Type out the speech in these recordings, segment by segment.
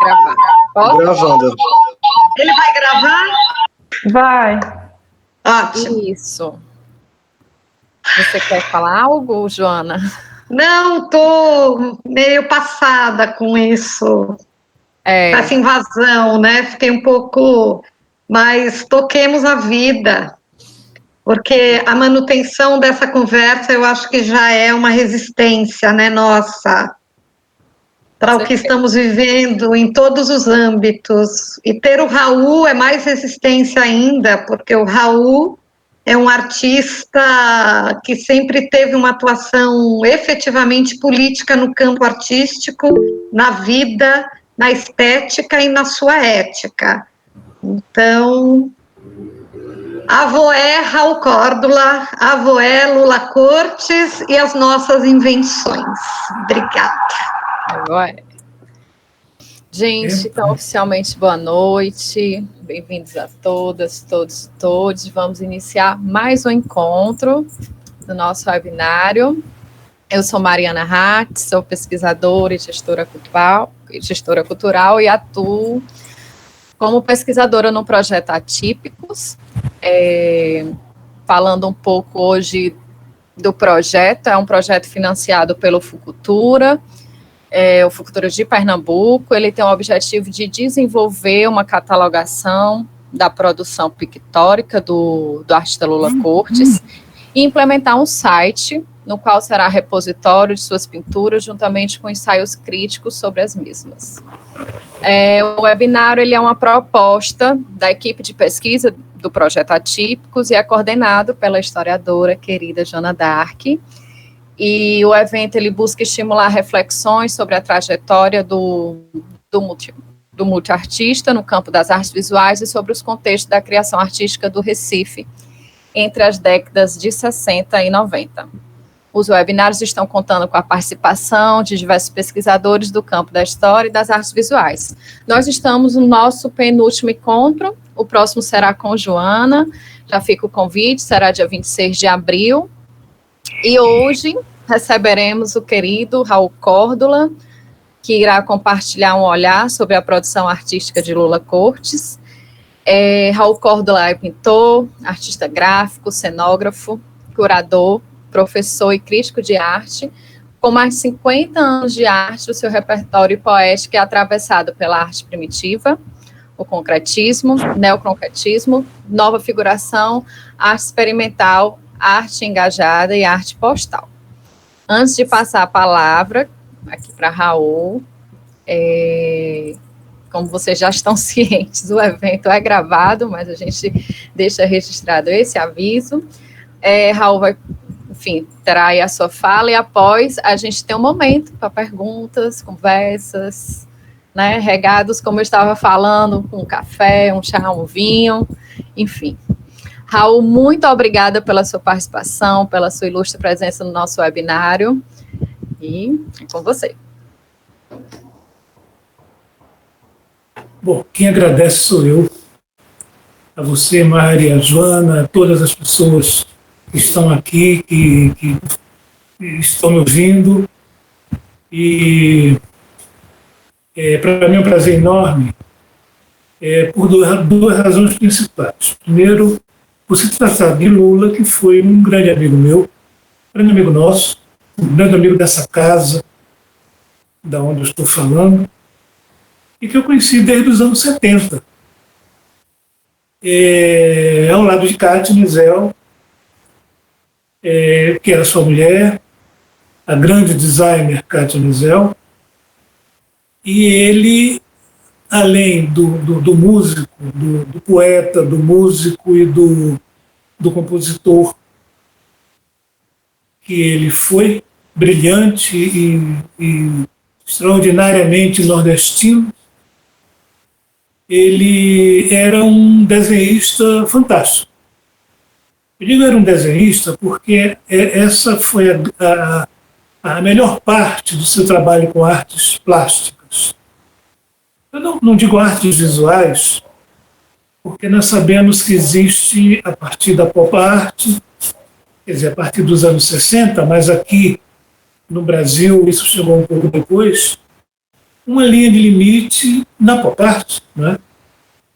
gravar. Posso? Gravando. Ele vai gravar? Vai. Ótimo. Isso. Você quer falar algo, Joana? Não, tô meio passada com isso. Essa invasão, né? Fiquei um pouco... Mas toquemos a vida. Porque a manutenção dessa conversa, eu acho que já é uma resistência, né, nossa, para o que estamos vivendo em todos os âmbitos. E ter o Raul é mais resistência ainda, porque o Raul é um artista que sempre teve uma atuação efetivamente política no campo artístico, na vida, na estética e na sua ética. Então... Avoé Raul Córdula, Avoé Lula Cortes e as nossas invenções. Obrigada. Avoé. Gente, então, oficialmente, boa noite. Bem-vindos a todas, todos, todos. Vamos iniciar mais um encontro do nosso webinário. Eu sou Mariana Hatz, sou pesquisadora e gestora cultural e atuo como pesquisadora no projeto Atípicos, falando um pouco hoje do projeto. É um projeto financiado pelo Fucultura, o Fucultura de Pernambuco. Ele tem o objetivo de desenvolver uma catalogação da produção pictórica do artista Lula Cortes e implementar um site no qual será repositório de suas pinturas, juntamente com ensaios críticos sobre as mesmas. O webinário ele é uma proposta da equipe de pesquisa do Projeto Atípicos e é coordenado pela historiadora querida Joana Dark. E o evento ele busca estimular reflexões sobre a trajetória do multiartista no campo das artes visuais e sobre os contextos da criação artística do Recife entre as décadas de 60 e 90. Os webinários estão contando com a participação de diversos pesquisadores do campo da história e das artes visuais. Nós estamos no nosso penúltimo encontro, o próximo será com Joana, já fica o convite, será dia 26 de abril, e hoje receberemos o querido Raul Córdula, que irá compartilhar um olhar sobre a produção artística de Lula Cortes. Raul Córdula é pintor, artista gráfico, cenógrafo, curador, professor e crítico de arte, com mais de 50 anos de arte, o seu repertório poético é atravessado pela arte primitiva, o concretismo, neoconcretismo, nova figuração, arte experimental, arte engajada e arte postal. Antes de passar a palavra aqui para Raul, como vocês já estão cientes, o evento é gravado, mas a gente deixa registrado esse aviso. Raul vai... Enfim, terá aí a sua fala e após a gente tem um momento para perguntas, conversas, né, regados, como eu estava falando, com um café, um chá, um vinho, enfim. Raul, muito obrigada pela sua participação, pela sua ilustre presença no nosso webinário, e é com você. Bom, quem agradece sou eu, a você, Mari, a Joana, a todas as pessoas que estão aqui, que estão me ouvindo, e para mim é um prazer enorme, por duas razões principais. Primeiro, por se tratar de Lula, que foi um grande amigo meu, um grande amigo nosso, um grande amigo dessa casa, da onde eu estou falando, e que eu conheci desde os anos 70. Ao lado de Cátia Nizel, que era sua mulher, a grande designer Cátia Nizel, e ele, além do músico, do poeta, do músico e do compositor que ele foi, brilhante e extraordinariamente nordestino, ele era um desenhista fantástico. Eu digo era um desenhista porque essa foi a melhor parte do seu trabalho com artes plásticas. Eu não digo artes visuais, porque nós sabemos que existe, a partir da pop art, quer dizer, a partir dos anos 60, mas aqui no Brasil isso chegou um pouco depois, uma linha de limite na pop art, né,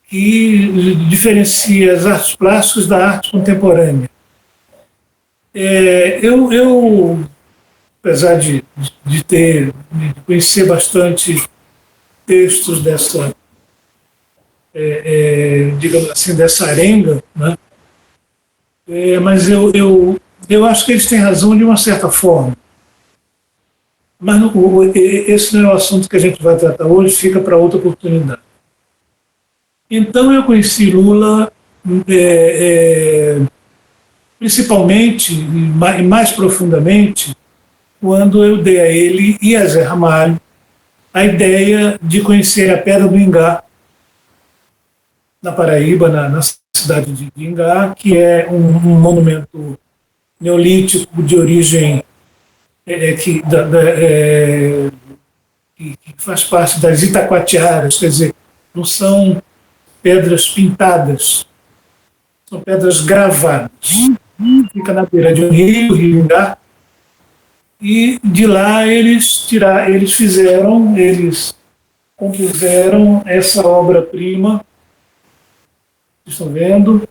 que diferencia as artes plásticas da arte contemporânea. Eu apesar de conhecer bastante textos dessa, digamos assim, dessa arenga, né, mas eu acho que eles têm razão de uma certa forma. Mas esse não é o assunto que a gente vai tratar hoje, fica para outra oportunidade. Então eu conheci Lula principalmente e mais profundamente quando eu dei a ele e a Zé Ramalho a ideia de conhecer a Pedra do Ingá, na Paraíba, na cidade de Ingá, que é um monumento neolítico de origem que faz parte das Itacoatiaras, quer dizer, não são pedras pintadas, são pedras gravadas. Fica na beira de um rio, Rio Ingá, e de lá eles compuseram essa obra-prima, vocês estão vendo,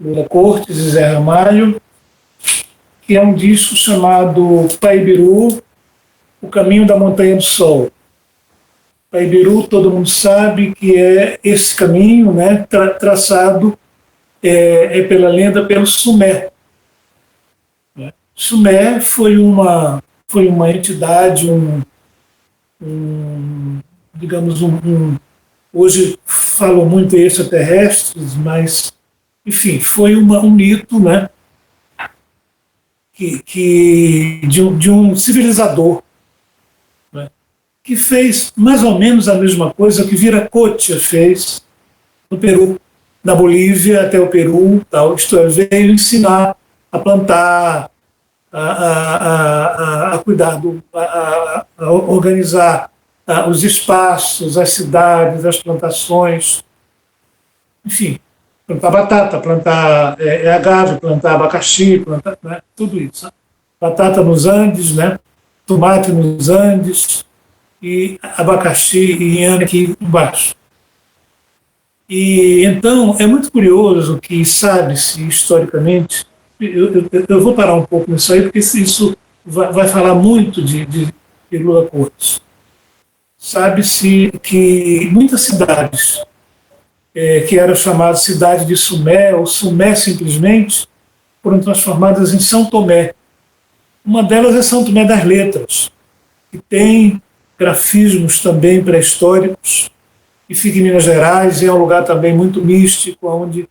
Lula Cortes e Zé Ramalho, que é um disco chamado Paibiru, O Caminho da Montanha do Sol. Paibiru, todo mundo sabe que é esse caminho, né, traçado pela lenda pelo Sumé. Sumé foi uma entidade, hoje falam muito em extraterrestres, mas, enfim, foi um mito, né, de um civilizador, né, que fez mais ou menos a mesma coisa que Viracocha fez no Peru, da Bolívia até o Peru, tal, isto é, veio ensinar a plantar, a cuidar, a organizar os espaços, as cidades, as plantações, enfim, plantar batata, plantar agave, plantar abacaxi, plantar, né, tudo isso. Batata nos Andes, né, tomate nos Andes e abacaxi e inhame aqui embaixo. E então é muito curioso que sabe-se historicamente. Eu vou parar um pouco nisso aí, porque isso vai falar muito de Lula Cortes. Sabe-se que muitas cidades que eram chamadas cidade de Sumé, ou Sumé simplesmente, foram transformadas em São Tomé. Uma delas é São Tomé das Letras, que tem grafismos também pré-históricos, e fica em Minas Gerais, e é um lugar também muito místico, onde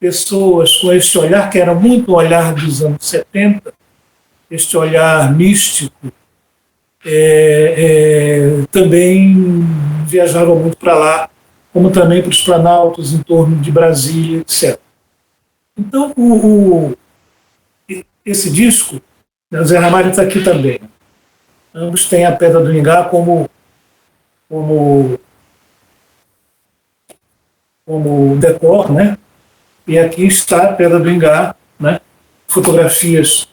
pessoas com este olhar, que era muito o olhar dos anos 70, este olhar místico, também viajavam muito para lá, como também para os planaltos em torno de Brasília, etc. Então, esse disco, o Zé Ramalho está aqui também. Ambos têm a Pedra do Ingá como decor, né? E aqui está a Pedra do Ingá, né? Fotografias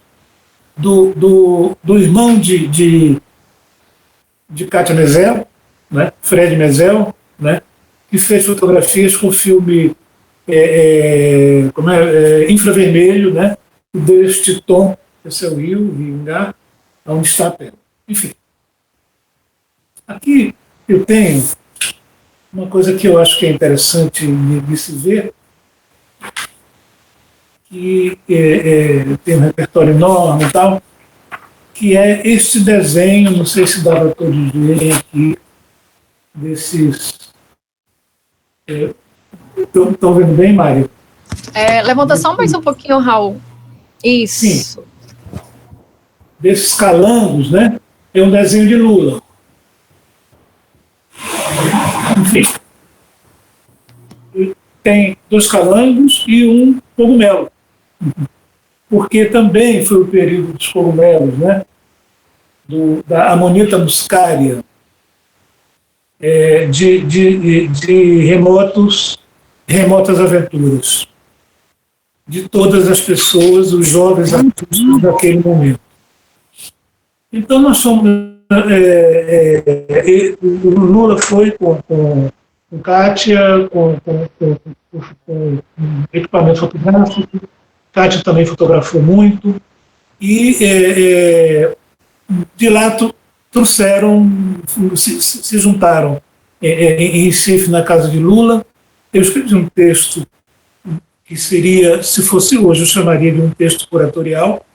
do irmão de Cátia Mezel, né? Fred Mezel, né? Que fez fotografias com o filme infravermelho, né? Deste tom, esse é o Rio Ingá, onde está a pedra. Enfim, aqui eu tenho uma coisa que eu acho que é interessante de se ver, que tem um repertório enorme e tal, que é este desenho, não sei se dá para todos verem aqui, desses... Estão vendo bem, Mário? Levanta só mais um pouquinho, Raul. Isso. Sim. Desses calangos, né? É um desenho de Lula. Enfim. Tem 2 calangos e um cogumelo. Porque também foi o período dos cogumelos, né? Da Amanita muscaria, de remotas aventuras de todas as pessoas, os jovens artistas daquele momento. Então, nós somos. O Lula foi com Kátia, com equipamento fotográfico. Kátia também fotografou muito. E de lá trouxeram, se juntaram em Recife, na casa de Lula. Eu escrevi um texto que seria, se fosse hoje, eu chamaria de um texto curatorial,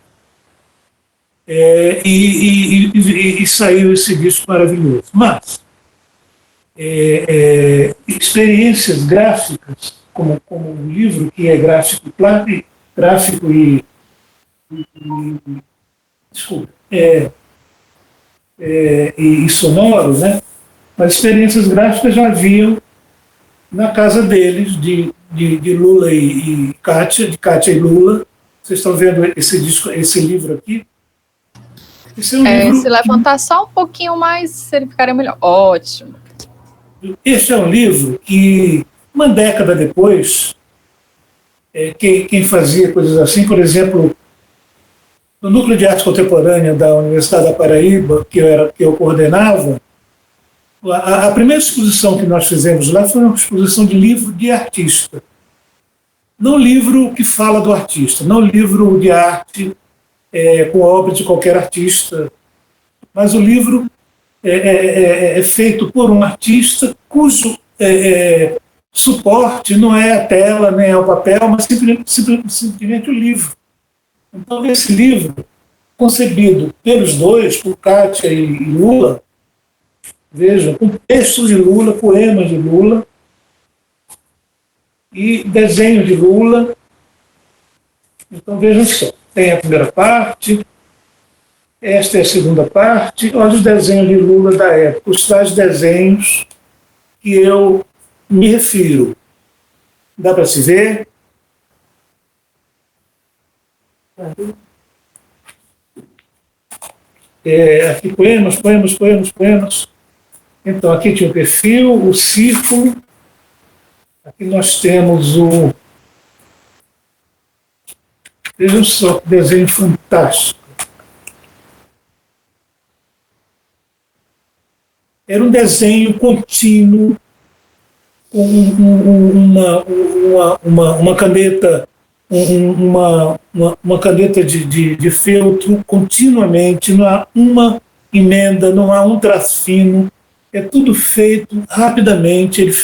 e saiu esse disco maravilhoso. Mas experiências gráficas, como o livro, que é gráfico e desculpa, e sonoro, né? Mas experiências gráficas já haviam na casa deles, de Lula e Kátia, de Kátia e Lula. Vocês estão vendo esse livro aqui? Esse é um livro se levantar só um pouquinho mais, ele ficaria melhor. Ótimo. Este é um livro que, uma década depois, quem fazia coisas assim, por exemplo, no Núcleo de Arte Contemporânea da Universidade da Paraíba, que eu coordenava, a primeira exposição que nós fizemos lá foi uma exposição de livro de artista. Não livro que fala do artista, não livro de arte com obra de qualquer artista, mas o livro é feito por um artista cujo suporte não é a tela, nem é o papel, mas simplesmente o livro. Então, esse livro, concebido pelos dois, por Kátia e Lula, vejam, com textos de Lula, poemas de Lula e desenho de Lula. Então, vejam só, tem a primeira parte, esta é a segunda parte. Olha os desenhos de Lula da época, os tais desenhos que eu me refiro. Dá para se ver? Aqui poemas. Então, aqui tinha o perfil, o círculo. Aqui nós temos o... Vejam só que desenho fantástico. Era um desenho contínuo, com uma caneta, uma caneta de feltro continuamente, não há uma emenda, não há um traço fino, é tudo feito rapidamente. Ele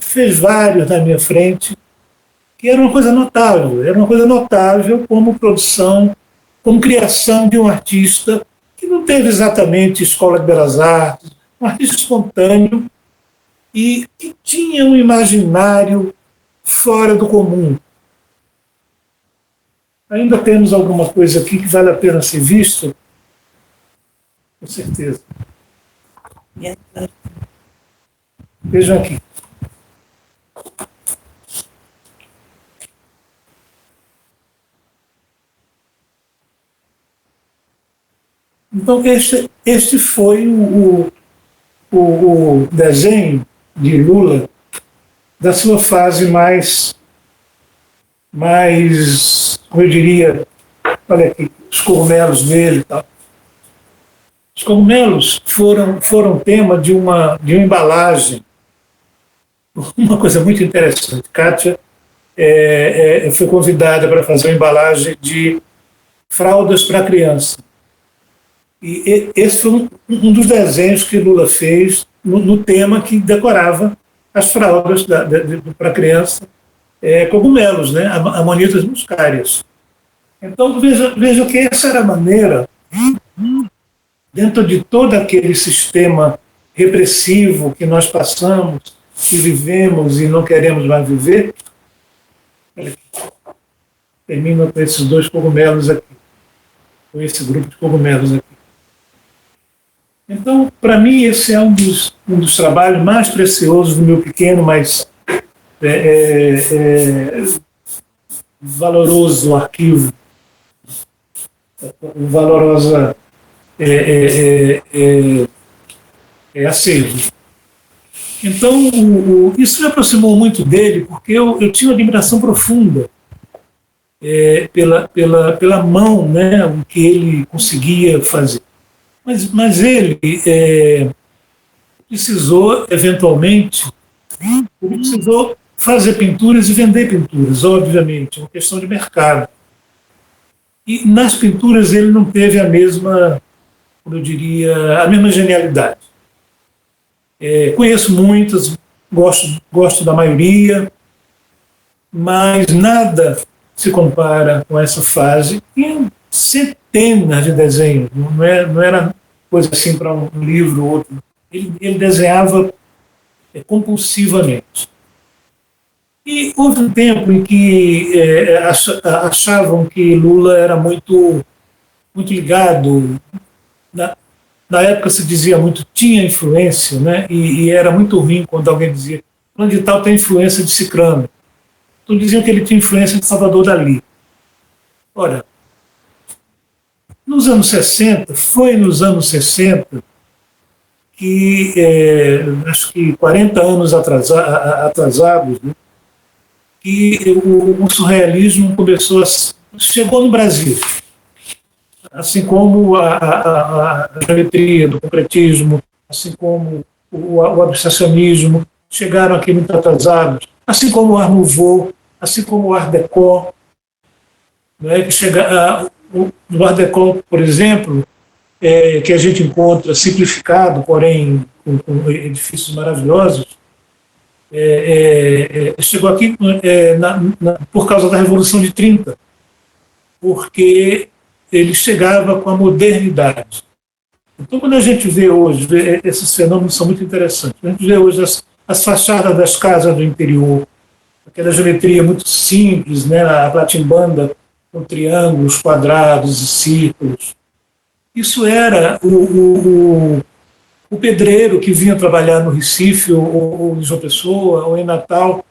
fez vários na minha frente, que era uma coisa notável como produção, como criação de um artista que não teve exatamente escola de belas artes, um artista espontâneo e que tinha um imaginário fora do comum. Ainda temos alguma coisa aqui que vale a pena ser visto, com certeza. Vejam aqui. Então, este foi o desenho de Lula da sua fase mais, como eu diria, olha aqui, os cogumelos dele e tal. Os cogumelos foram tema de uma embalagem, uma coisa muito interessante. Kátia foi convidada para fazer uma embalagem de fraldas para criança. E esse foi um dos desenhos que Lula fez no tema que decorava as fraldas para criança, cogumelos, né? Amanitas muscárias. Então, veja que essa era a maneira, dentro de todo aquele sistema repressivo que nós passamos, que vivemos e não queremos mais viver. Termina com esses dois cogumelos aqui, com esse grupo de cogumelos aqui. Então, para mim, esse é um dos trabalhos mais preciosos do meu pequeno, mas valoroso arquivo, valorosa acervo. Então, isso me aproximou muito dele, porque eu tinha uma admiração profunda pela mão, né, o que ele conseguia fazer. Mas ele precisou, eventualmente, ele precisou fazer pinturas e vender pinturas, obviamente, é uma questão de mercado. E nas pinturas ele não teve a mesma, como eu diria, a mesma genialidade. Conheço muitas, gosto da maioria, mas nada se compara com essa fase. Tinha centenas de desenhos, não era coisa assim para um livro ou outro. Ele desenhava compulsivamente. E houve um tempo em que achavam que Lula era muito ligado, na época se dizia muito, tinha influência, né? E era muito ruim quando alguém dizia, fulano de tal tem influência de Cicrano. Então diziam que ele tinha influência de Salvador Dalí. Ora, nos anos 60, foi nos anos 60 que, acho que 40 anos atrasados, né, que o surrealismo chegou no Brasil. Assim como a geometria do concretismo, assim como o abstracionismo, chegaram aqui muito atrasados, assim como o Art Nouveau, assim como o Art Deco, né, o Art Deco, por exemplo, que a gente encontra simplificado, porém com edifícios maravilhosos, chegou aqui por causa da Revolução de 30, porque ele chegava com a modernidade. Então, quando a gente vê hoje, esses fenômenos são muito interessantes. A gente vê hoje as fachadas das casas do interior, aquela geometria muito simples, né, a platimbanda com triângulos, quadrados e círculos. Isso era o pedreiro que vinha trabalhar no Recife, ou em João Pessoa, ou em Natal,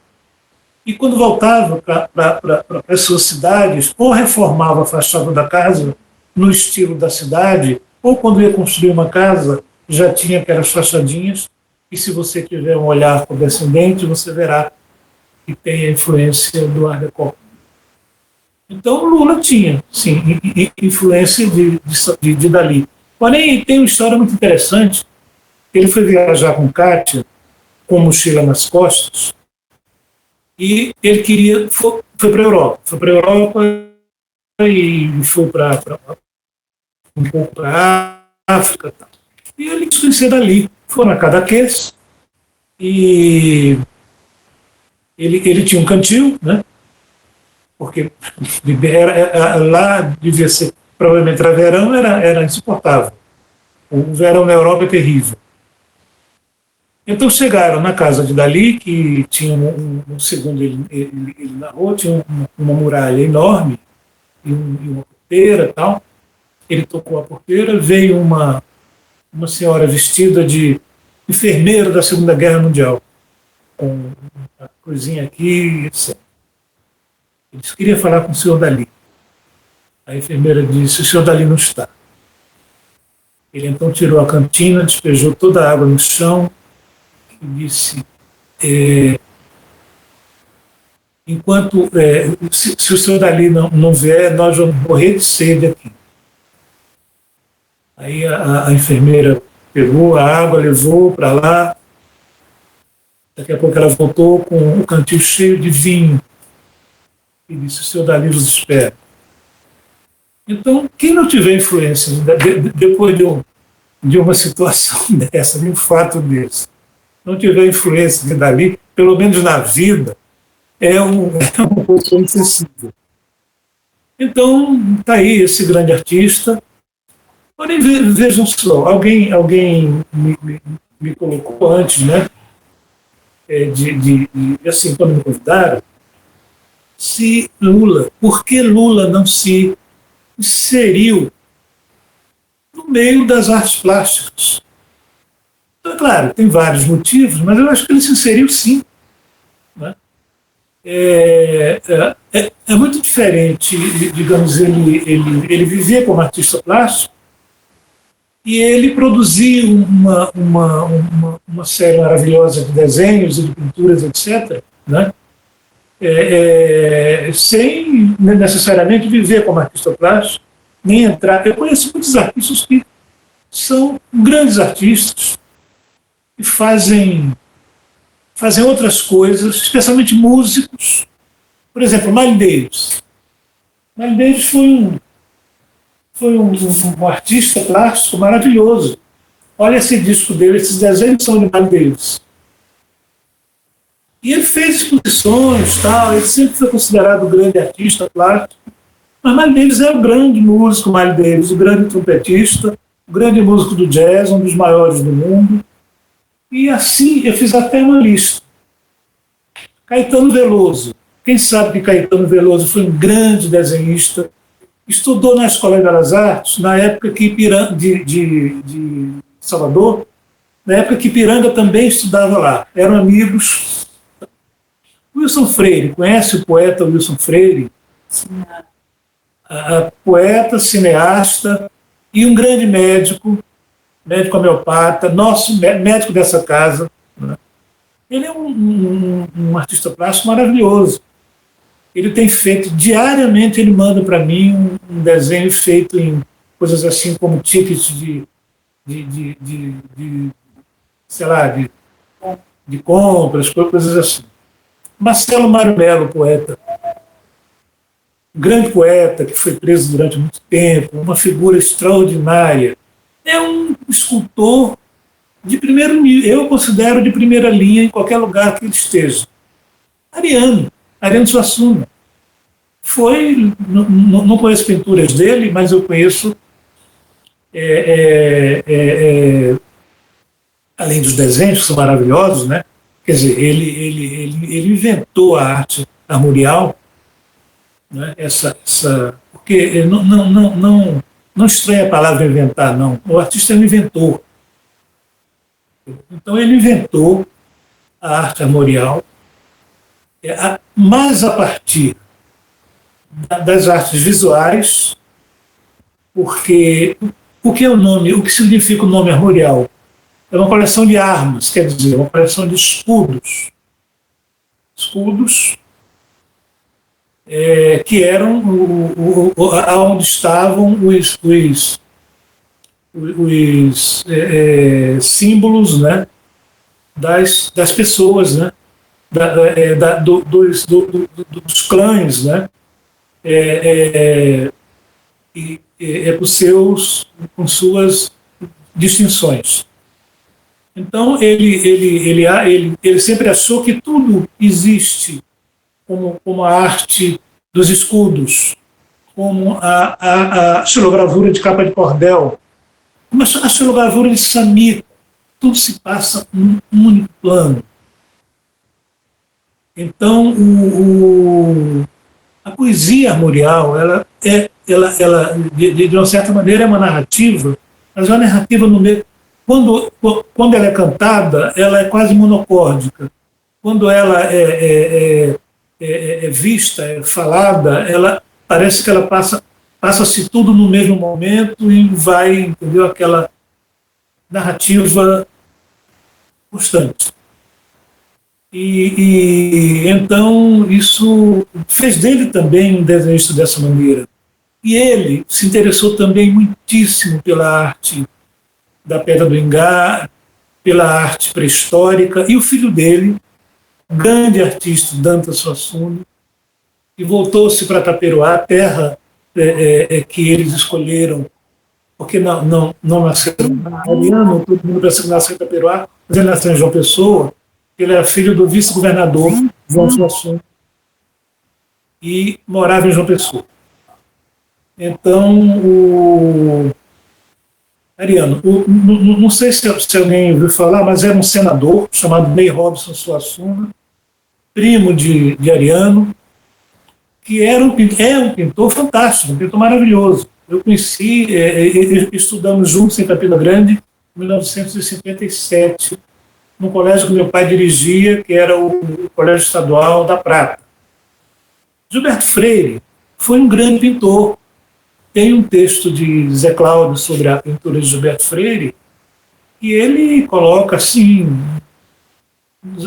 e quando voltava para as suas cidades, ou reformava a fachada da casa no estilo da cidade, ou quando ia construir uma casa, já tinha aquelas fachadinhas, e se você tiver um olhar condescendente, você verá que tem a influência do Art Deco. Então, Lula tinha, sim, influência de Dalí. Porém, tem uma história muito interessante. Ele foi viajar com Kátia, com mochila nas costas, e ele foi para a Europa. Foi para a Europa e foi um pouco para a África. E ele quis conhecer Dalí. Foi na Cadaqués, e ele tinha um cantil, né? Porque lá devia ser, provavelmente era verão, era insuportável. O verão na Europa é terrível. Então chegaram na casa de Dalí, que tinha, segundo ele narrou, tinha uma muralha enorme e uma porteira e tal. Ele tocou a porteira, veio uma senhora vestida de enfermeira da Segunda Guerra Mundial, com uma coisinha aqui, etc. Ele disse, queria falar com o senhor Dalí. A enfermeira disse, o senhor Dalí não está. Ele então tirou a cantina, despejou toda a água no chão e disse, se o senhor Dalí não vier, nós vamos morrer de sede aqui. Aí a enfermeira pegou a água, levou para lá. Daqui a pouco ela voltou com o cantil cheio de vinho e disse, o senhor Dalí vos espera. Então, quem não tiver influência, depois de uma situação dessa, de um fato desse, não tiver influência de Dalí, pelo menos na vida, é uma coisa excessiva. Então, está aí esse grande artista. Porém, vejam só, alguém me colocou antes, né, assim, quando me convidaram, por que Lula não se inseriu no meio das artes plásticas? Então, claro, tem vários motivos, mas eu acho que ele se inseriu sim. Né? É muito diferente, digamos, ele vivia como artista plástico e ele produzia uma série maravilhosa de desenhos e de pinturas, etc., né? sem necessariamente viver como artista plástico, nem entrar. Eu conheço muitos artistas que são grandes artistas e fazem outras coisas, especialmente músicos. Por exemplo, Miles Davis. Miles Davis foi um artista plástico maravilhoso. Olha esse disco dele, esses desenhos são de Miles Davis. E ele fez exposições, tal, ele sempre foi considerado um grande artista plástico. Mas Miles Davis é o grande músico, Miles Davis, o grande trompetista, o grande músico do jazz, um dos maiores do mundo. E assim, eu fiz até uma lista. Caetano Veloso. Quem sabe que Caetano Veloso foi um grande desenhista, estudou na Escola de Belas Artes, na época que de Salvador, na época que Ipiranga também estudava lá. Eram amigos. Wilson Freire, conhece o poeta Wilson Freire? Sim. A poeta, cineasta e um grande médico homeopata, nosso médico dessa casa. Né? Ele é um artista plástico maravilhoso. Ele tem feito, diariamente ele manda para mim um desenho feito em coisas assim como tickets sei lá, de compras, coisas assim. Marcelo Mário Melo, poeta, um grande poeta que foi preso durante muito tempo, uma figura extraordinária. É um escultor de primeiro nível, eu considero de primeira linha em qualquer lugar que ele esteja. Ariano Suassuna. Não conheço pinturas dele, mas eu conheço, além dos desenhos, que são maravilhosos, né? Quer dizer, ele inventou a arte armorial, né? Porque não estranha a palavra inventar, não. O artista é um inventor. Então, ele inventou a arte armorial, mas a partir das artes visuais, porque o que significa o nome armorial? É uma coleção de armas, quer dizer, uma coleção de escudos. Escudos que eram onde estavam os símbolos, né, das pessoas, né, dos clãs, né, com suas distinções. Então, ele sempre achou que tudo existe como a arte dos escudos, como a xilogravura de capa de cordel, como a xilogravura de samita. Tudo se passa num único plano. Então, a poesia armorial, ela de uma certa maneira, é uma narrativa, mas é uma narrativa no meio. Quando ela é cantada, ela é quase monocórdica. Quando ela é vista, é falada, ela parece que ela passa-se tudo no mesmo momento e vai, entendeu? Aquela narrativa constante. E então isso fez dele também um desenhista dessa maneira. E ele se interessou também muitíssimo pela arte da Pedra do Ingá, pela arte pré-histórica, e o filho dele, grande artista, Dantas Suassuna, e voltou-se para Taperoá, terra que eles escolheram, porque não nasceu em Ariano, todo mundo pensa que nasceu em Taperoá, mas ele nasceu em João Pessoa. Ele era filho do vice-governador João Suassuna e morava em João Pessoa. Então, Ariano, não sei se alguém ouviu falar, mas era um senador chamado Ney Robson Suassuna, primo de Ariano, que é um pintor fantástico, um pintor maravilhoso. Eu conheci, estudamos juntos em Campina Grande, em 1957, no colégio que meu pai dirigia, que era o Colégio Estadual da Prata. Gilberto Freire foi um grande pintor. Tem um texto de Zé Cláudio sobre a pintura de Gilberto Freire, e ele coloca assim...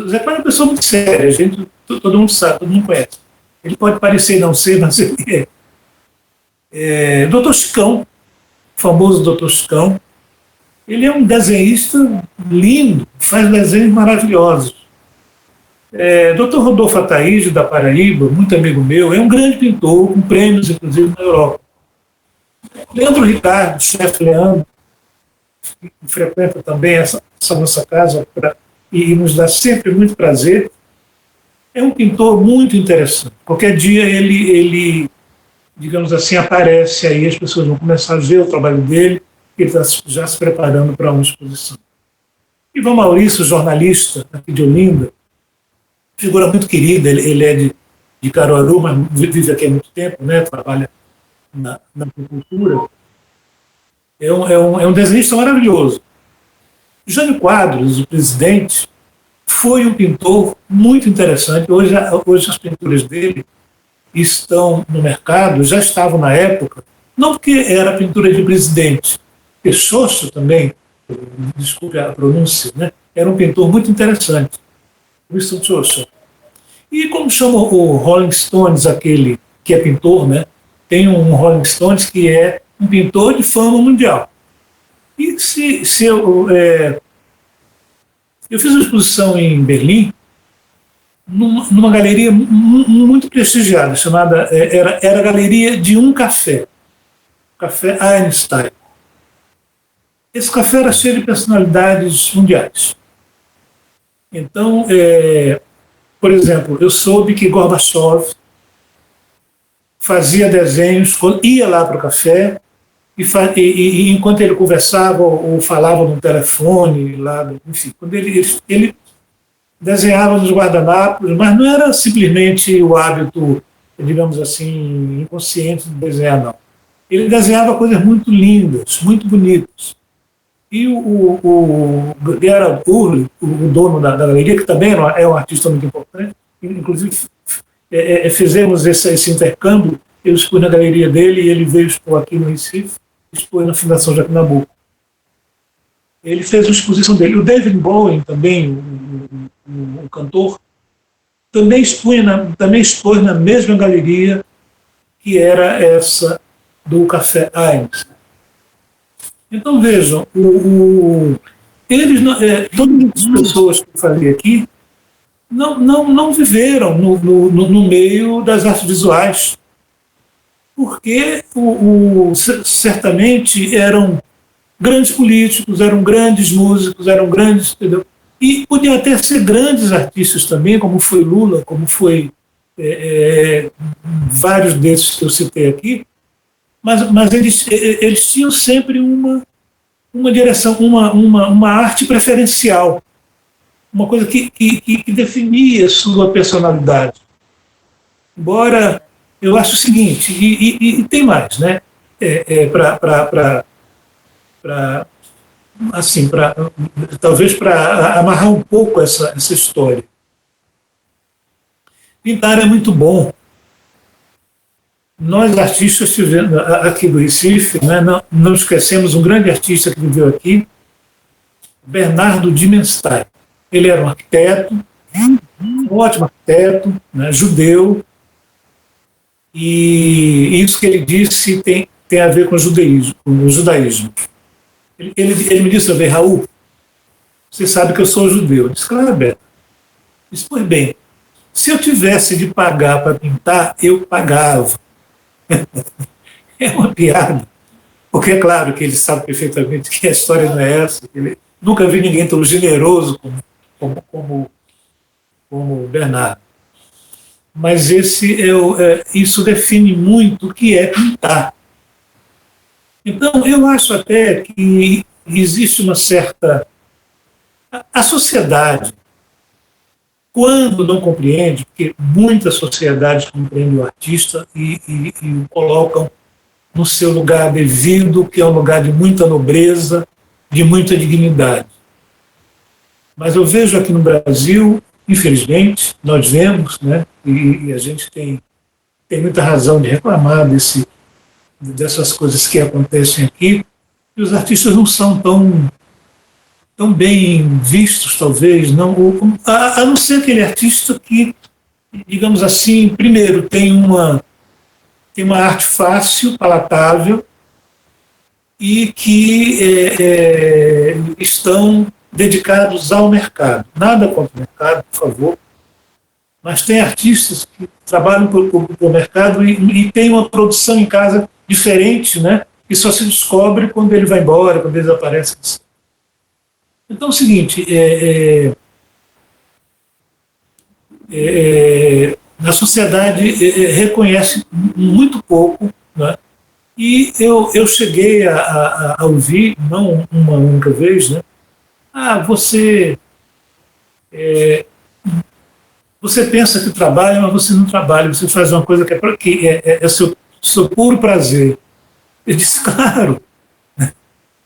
Zé Cláudio é uma pessoa muito séria, a gente todo mundo sabe, todo mundo conhece. Ele pode parecer não ser, mas ele é. Dr. Chicão, famoso Dr. Chicão, ele é um desenhista lindo, faz desenhos maravilhosos. Dr. Rodolfo Ataíde, da Paraíba, muito amigo meu, é um grande pintor, com prêmios, inclusive, na Europa. Leandro Ricardo, chefe Leandro, que frequenta também essa nossa casa e nos dá sempre muito prazer, é um pintor muito interessante. Qualquer dia ele, digamos assim, aparece aí, as pessoas vão começar a ver o trabalho dele, ele está já se preparando para uma exposição. Ivan Maurício, jornalista aqui de Olinda, figura muito querida, ele é de Caruaru, mas vive aqui há muito tempo, né, trabalha na agricultura. É um desenhista maravilhoso. Jânio Quadros, o presidente, foi um pintor muito interessante. Hoje as pinturas dele estão no mercado, já estavam na época, não porque era pintura de presidente, porque Xoxo também, desculpe a pronúncia, né, era um pintor muito interessante. Winston Churchill. E como chama o Rolling Stones, aquele que é pintor, né? Tem um Rolling Stones que é um pintor de fama mundial. E eu fiz uma exposição em Berlim, numa galeria muito prestigiada, chamada, era a galeria de um café, Café Einstein. Esse café era cheio de personalidades mundiais. Então, por exemplo, eu soube que Gorbachev fazia desenhos, ia lá para o café, e enquanto ele conversava ou falava no telefone, lá, enfim, quando ele desenhava nos guardanapos, mas não era simplesmente o hábito, digamos assim, inconsciente de desenhar, não. Ele desenhava coisas muito lindas, muito bonitas. E o Gerald Urli, o dono da galeria, que também é um artista muito importante, inclusive fizemos esse intercâmbio, eu expus na galeria dele e ele veio expor aqui no Recife, expôs na Fundação Joaquim Nabuco. Ele fez uma exposição dele. O David Bowie, também, o cantor, também expôs na mesma galeria que era essa do Café Einstein. Então, vejam, todas as pessoas que eu falei aqui não viveram no meio das artes visuais, porque certamente eram grandes políticos, eram grandes músicos, eram grandes... Entendeu? E podiam até ser grandes artistas também, como foi Lula, como foi vários desses que eu citei aqui, mas eles tinham sempre uma direção, uma arte preferencial, uma coisa que definia sua personalidade. Embora eu acho o seguinte, e tem mais, né? Talvez para amarrar um pouco essa história. Pintar é muito bom. Nós, artistas, aqui do Recife, né, não esquecemos um grande artista que viveu aqui, Bernardo Dimenstein. Ele era um arquiteto, um ótimo arquiteto, né, judeu, e isso que ele disse tem a ver com o judaísmo. Ele me disse, Raul, você sabe que eu sou judeu. Eu disse, claro, Beto. Disse, pois bem, se eu tivesse de pagar para pintar, eu pagava. É uma piada, porque é claro que ele sabe perfeitamente que a história não é essa. Nunca vi ninguém tão generoso como o Bernardo. Mas isso define muito o que é pintar. Então, eu acho até que existe uma certa... A sociedade, quando não compreende, porque muitas sociedades compreendem o artista e o colocam no seu lugar devido, que é um lugar de muita nobreza, de muita dignidade. Mas eu vejo aqui no Brasil, infelizmente, nós vemos, né, e a gente tem muita razão de reclamar dessas coisas que acontecem aqui, e os artistas não são tão bem vistos, talvez, não, a não ser aquele artista que digamos assim, primeiro, tem uma arte fácil, palatável, e que estão dedicados ao mercado. Nada contra o mercado, por favor, mas tem artistas que trabalham para o mercado e tem uma produção em casa diferente, né? Que só se descobre quando ele vai embora, quando eles aparecem. Então é o seguinte, a sociedade reconhece muito pouco, né? E eu cheguei a ouvir, não uma única vez, né? Você pensa que trabalha, mas você não trabalha, você faz uma coisa que é seu puro prazer. Eu disse, claro, né?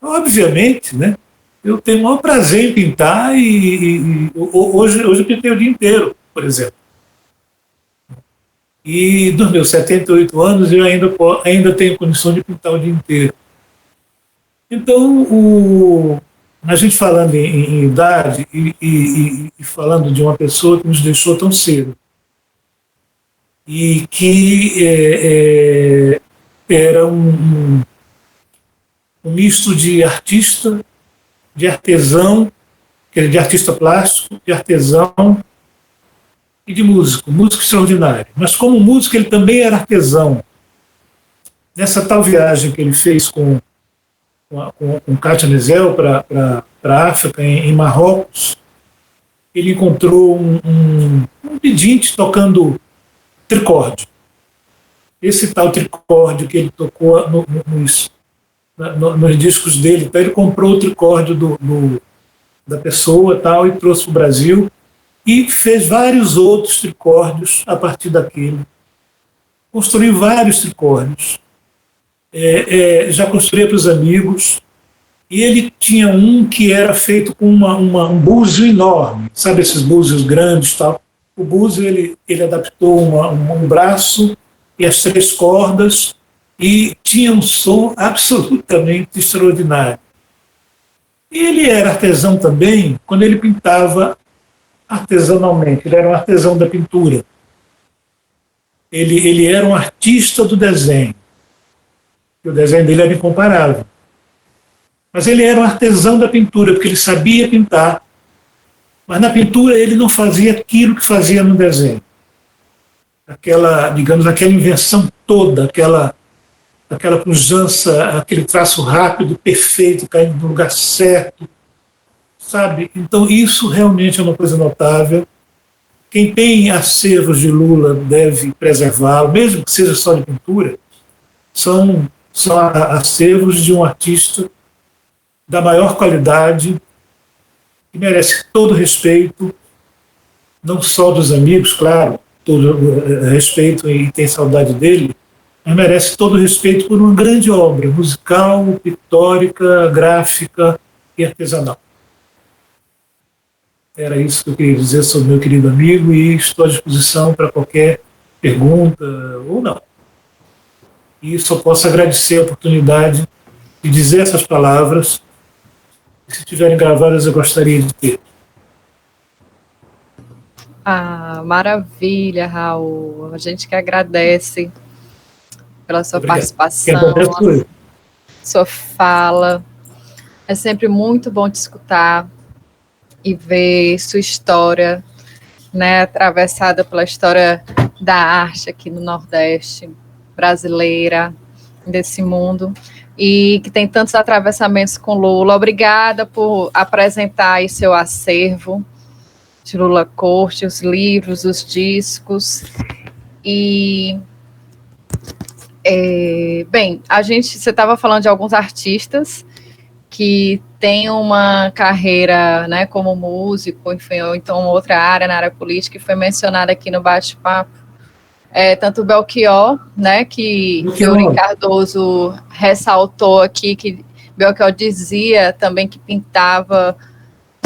Obviamente, né? Eu tenho o maior prazer em pintar e hoje eu pintei o dia inteiro, por exemplo. E dos meus 78 anos eu ainda tenho condição de pintar o dia inteiro. Então, a gente falando em idade e falando de uma pessoa que nos deixou tão cedo e que era um misto de artista, de artesão, de artista plástico, de artesão e de músico extraordinário. Mas como músico ele também era artesão. Nessa tal viagem que ele fez com Kátia Nezel para a África, em Marrocos, ele encontrou um pedinte tocando tricórdio. Esse tal tricórdio que ele tocou nos discos dele, então ele comprou o tricórdio da pessoa tal, e trouxe para o Brasil e fez vários outros tricórdios a partir daquele. Construiu vários tricórdios. Já construía para os amigos, e ele tinha um que era feito com um búzio enorme, sabe esses búzios grandes tal. O búzio ele adaptou um braço e as 3 cordas, e tinha um som absolutamente extraordinário. E ele era artesão também quando ele pintava artesanalmente, ele era um artesão da pintura. Ele era um artista do desenho. E o desenho dele era incomparável. Mas ele era um artesão da pintura, porque ele sabia pintar, mas na pintura ele não fazia aquilo que fazia no desenho. Aquela invenção toda, aquela pujança, aquele traço rápido, perfeito, caindo no lugar certo, sabe? Então isso realmente é uma coisa notável. Quem tem acervos de Lula deve preservá-lo, mesmo que seja só de pintura. São acervos de um artista da maior qualidade, que merece todo respeito, não só dos amigos, claro, todo respeito e tem saudade dele, mas merece todo respeito por uma grande obra musical, pictórica, gráfica e artesanal. Era isso que eu queria dizer sobre meu querido amigo e estou à disposição para qualquer pergunta ou não. E só posso agradecer a oportunidade de dizer essas palavras. Se estiverem gravadas, eu gostaria de ter. Maravilha, Raul. A gente que agradece pela sua participação, sua fala. É sempre muito bom te escutar e ver sua história, né, atravessada pela história da arte aqui no Nordeste, brasileira, desse mundo, e que tem tantos atravessamentos com Lula. Obrigada por apresentar aí seu acervo de Lula Corte, os livros, os discos. E, bem, você estava falando de alguns artistas que têm uma carreira, né, como músico, enfim, ou então outra área, na área política, que foi mencionada aqui no bate-papo. Tanto o Belchior, né, que o Yuri Cardoso ressaltou aqui, que Belchior dizia também que pintava,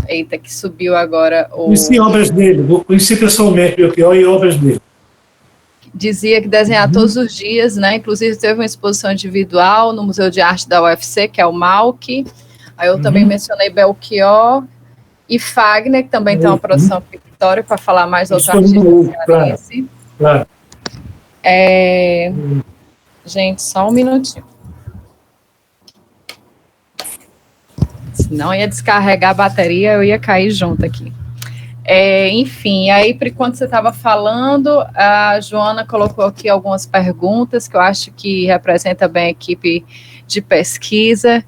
que subiu agora. Conheci obras dele, conheci pessoalmente Belchior e obras dele. Dizia que desenhava todos os dias, né, inclusive teve uma exposição individual no Museu de Arte da UFC, que é o MAUC. Aí eu também mencionei Belchior, E Fagner, que também tem uma produção pictórica, para falar mais outro artista cearense. Claro. Gente, só um minutinho. Senão ia descarregar a bateria, eu ia cair junto aqui. Enfim, aí, por enquanto você estava falando, a Joana colocou aqui algumas perguntas que eu acho que representa bem a equipe de pesquisa,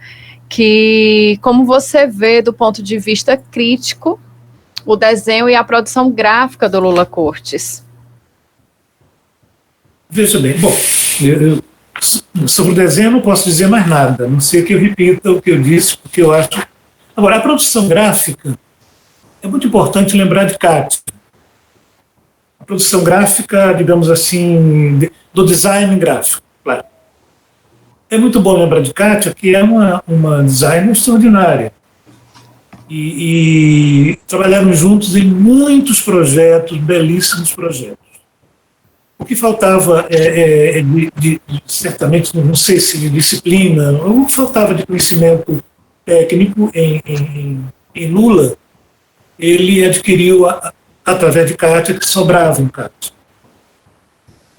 que como você vê do ponto de vista crítico o desenho e a produção gráfica do Lula Cortes? Veja bem, bom, sobre o desenho não posso dizer mais nada, a não ser que eu repita o que eu disse, porque eu acho... Agora, a produção gráfica, é muito importante lembrar de Kátia. A produção gráfica, digamos assim, do design gráfico, claro. É muito bom lembrar de Kátia, que é uma designer extraordinária. E trabalharam juntos em muitos projetos, belíssimos projetos. O que faltava, certamente, não sei se de disciplina, o que faltava de conhecimento técnico em Lula, ele adquiriu através de Kátia, que sobrava em Kátia.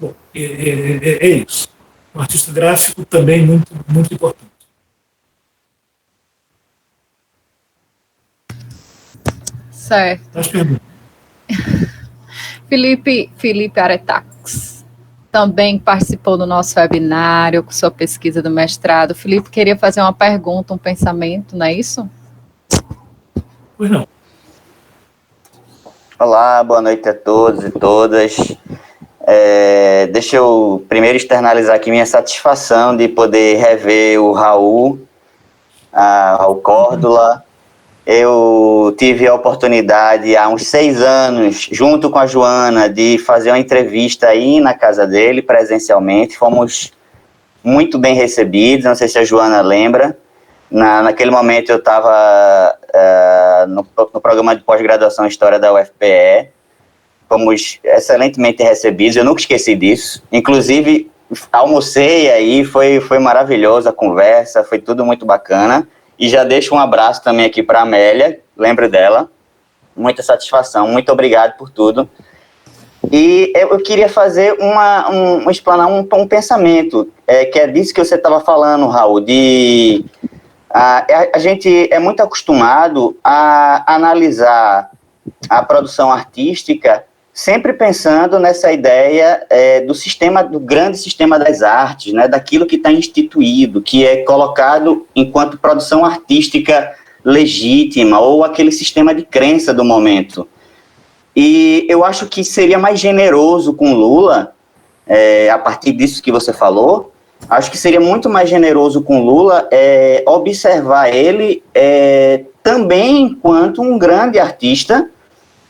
Bom, é isso. Um artista gráfico também muito, muito importante. Certo. As perguntas. Felipe Aretax também participou do nosso webinário com sua pesquisa do mestrado. Felipe queria fazer uma pergunta, um pensamento, não é isso? Pois não. Olá, boa noite a todos e todas. Deixa eu primeiro externalizar aqui minha satisfação de poder rever o Raul Córdula. Eu tive a oportunidade, há uns 6 anos, junto com a Joana, de fazer uma entrevista aí na casa dele, presencialmente. Fomos muito bem recebidos, não sei se a Joana lembra. Naquele momento eu estava no programa de pós-graduação em História da UFPE. Fomos excelentemente recebidos, eu nunca esqueci disso. Inclusive, almocei aí, foi maravilhosa a conversa, foi tudo muito bacana. E já deixo um abraço também aqui para a Amélia, lembro dela. Muita satisfação, muito obrigado por tudo. E eu queria fazer explanar um pensamento, que é disso que você estava falando, Raul, a gente é muito acostumado a analisar a produção artística sempre pensando nessa ideia do grande sistema das artes, né, daquilo que está instituído, que é colocado enquanto produção artística legítima, ou aquele sistema de crença do momento. E eu acho que seria mais generoso com Lula, a partir disso que você falou, acho que seria muito mais generoso com Lula observar ele também enquanto um grande artista,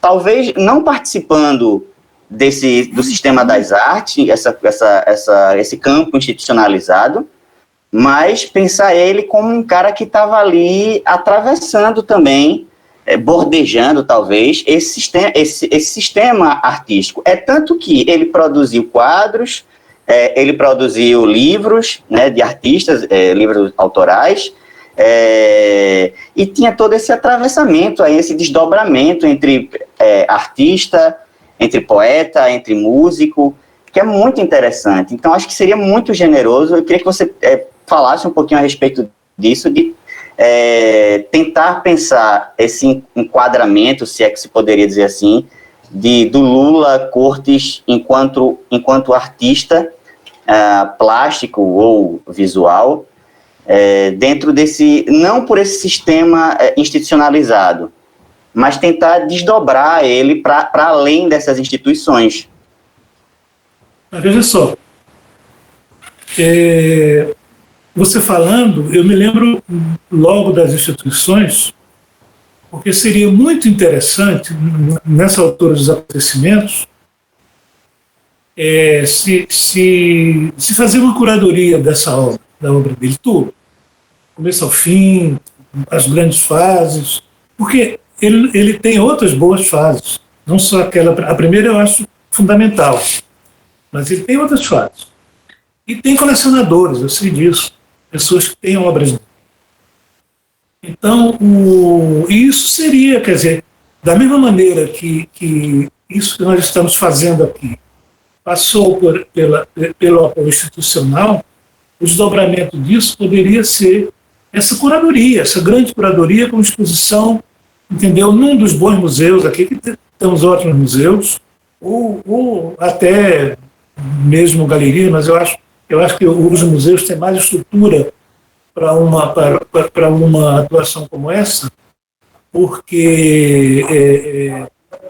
talvez não participando do sistema das artes, esse campo institucionalizado, mas pensar ele como um cara que estava ali atravessando também, bordejando talvez, esse sistema artístico. É tanto que ele produziu quadros, ele produziu livros, né, de artistas, livros autorais, e tinha todo esse atravessamento, aí, esse desdobramento entre artista, entre poeta, entre músico, que é muito interessante. Então, acho que seria muito generoso. Eu queria que você falasse um pouquinho a respeito disso, de tentar pensar esse enquadramento, se é que se poderia dizer assim, do Lula Cortes enquanto artista plástico ou visual, dentro desse, não por esse sistema institucionalizado, mas tentar desdobrar ele para além dessas instituições. Veja só, você falando, eu me lembro logo das instituições, porque seria muito interessante, nessa altura dos acontecimentos, se fazer uma curadoria dessa obra, da obra dele, tudo, começo ao fim, as grandes fases, porque ele tem outras boas fases, não só a primeira eu acho fundamental, mas ele tem outras fases. E tem colecionadores, eu sei disso, pessoas que têm obras. Então, isso seria, quer dizer, da mesma maneira que isso que nós estamos fazendo aqui passou pelo apoio institucional, o desdobramento disso poderia ser essa curadoria, essa grande curadoria com exposição, entendeu, num dos bons museus aqui, que temos ótimos museus, ou até mesmo galeria, mas eu acho que os museus têm mais estrutura para uma atuação como essa, porque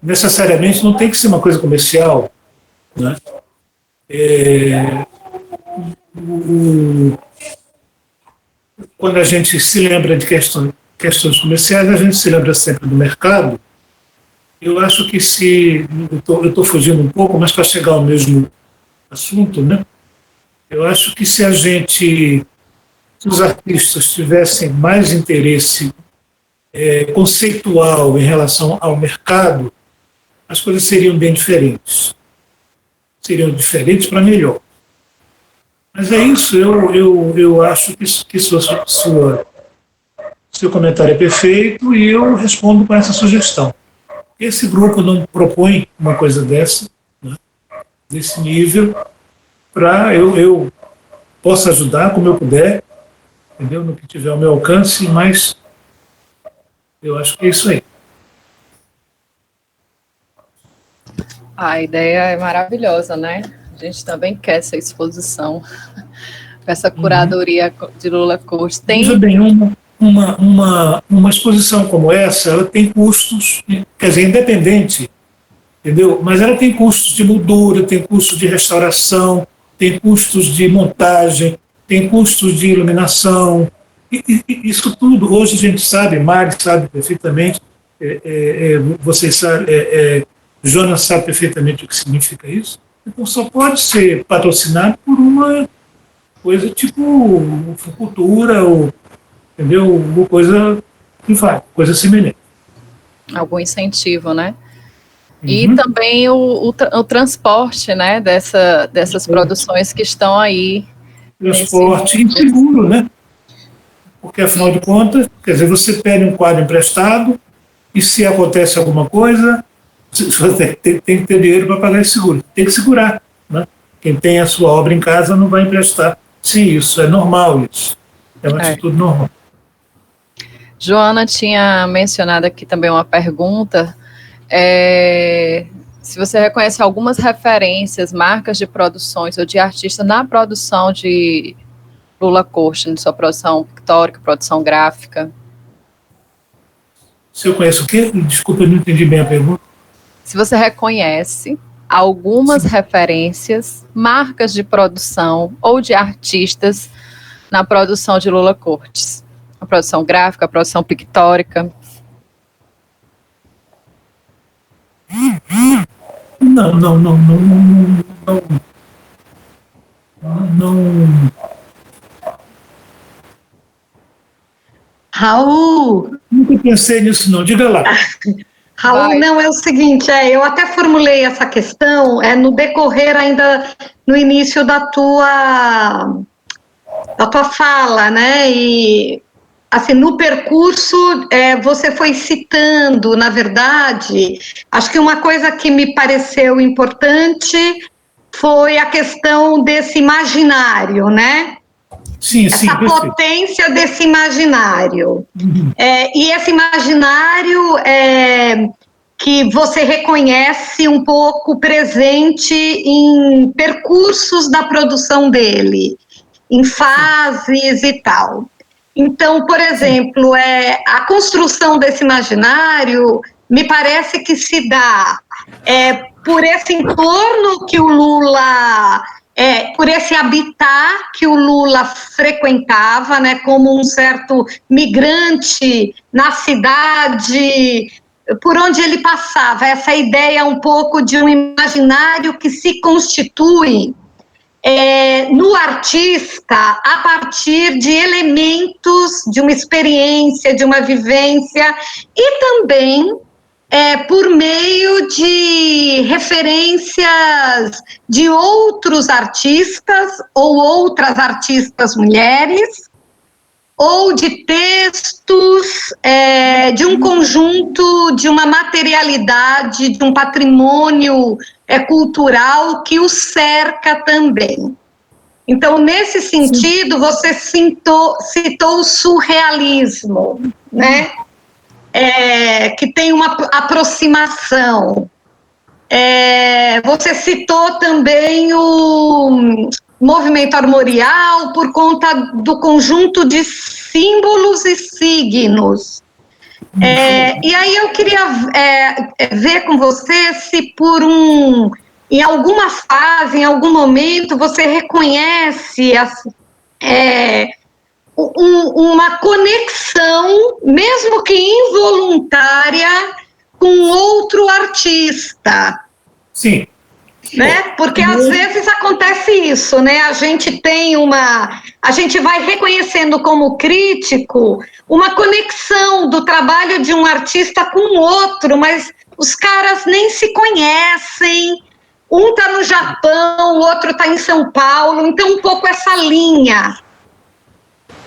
necessariamente não tem que ser uma coisa comercial, né? Quando a gente se lembra de questões comerciais, a gente se lembra sempre do mercado. Eu acho que eu estou fugindo um pouco, mas para chegar ao mesmo assunto, né? Eu acho que se os artistas tivessem mais interesse conceitual em relação ao mercado, as coisas seriam bem diferentes. Seriam diferentes para melhor. Mas é isso, eu acho que seu comentário é perfeito e eu respondo com essa sugestão. Esse grupo não propõe uma coisa dessa, né, desse nível, para eu possa ajudar como eu puder, entendeu? No que tiver ao meu alcance, mas eu acho que é isso aí. A ideia é maravilhosa, né? A gente também quer essa exposição, essa curadoria de Lula Cortes. Veja bem, uma exposição como essa, ela tem custos, quer dizer, independente, entendeu? Mas ela tem custos de moldura, tem custos de restauração, tem custos de montagem, tem custos de iluminação. Isso tudo, hoje a gente sabe, Mari sabe perfeitamente, vocês sabem, Jonas sabe perfeitamente o que significa isso. Então só pode ser patrocinado por uma coisa tipo cultura, ou, entendeu? Uma coisa que faz, coisa semelhante. Algum incentivo, né? E também o transporte, né, dessas produções que estão aí. Transporte inseguro, né? Porque, afinal de contas, quer dizer, você pede um quadro emprestado e se acontece alguma coisa, você tem que ter dinheiro para pagar esse seguro. Tem que segurar, né? Quem tem a sua obra em casa não vai emprestar. Sim, isso é normal, isso. É uma atitude normal. Joana tinha mencionado aqui também uma pergunta, se você reconhece algumas referências, marcas de produções ou de artistas na produção de Lula Cortes, sua produção pictórica, produção gráfica. Se eu conheço o quê? Desculpa, eu não entendi bem a pergunta. Se você reconhece algumas referências, marcas de produção ou de artistas na produção de Lula Cortes. A produção gráfica, a produção pictórica. Não. Raul! Nunca pensei nisso, não. Diga lá. Raul, não, é o seguinte, eu até formulei essa questão no decorrer ainda no início da tua fala, né? E assim, no percurso você foi citando, na verdade, acho que uma coisa que me pareceu importante foi a questão desse imaginário, né? Sim, essa potência desse imaginário. E esse imaginário que você reconhece um pouco presente em percursos da produção dele, em fases e tal. Então, por exemplo, a construção desse imaginário me parece que se dá por esse entorno que o Lula... por esse habitat que o Lula frequentava, né, como um certo migrante na cidade, por onde ele passava, essa ideia um pouco de um imaginário que se constitui no artista a partir de elementos de uma experiência, de uma vivência, e também por meio de referências de outros artistas ou outras artistas mulheres, ou de textos, de um conjunto, de uma materialidade, de um patrimônio cultural que o cerca também. Então, nesse sentido, você citou o surrealismo, né? Que tem uma aproximação. Você citou também o movimento armorial por conta do conjunto de símbolos e signos. E aí eu queria ver com você se em alguma fase, em algum momento, você reconhece uma conexão, mesmo que involuntária, com outro artista. Sim. Né? Porque às vezes acontece isso, né? A gente vai reconhecendo como crítico uma conexão do trabalho de um artista com o outro, mas os caras nem se conhecem. Um está no Japão, o outro está em São Paulo, então um pouco essa linha.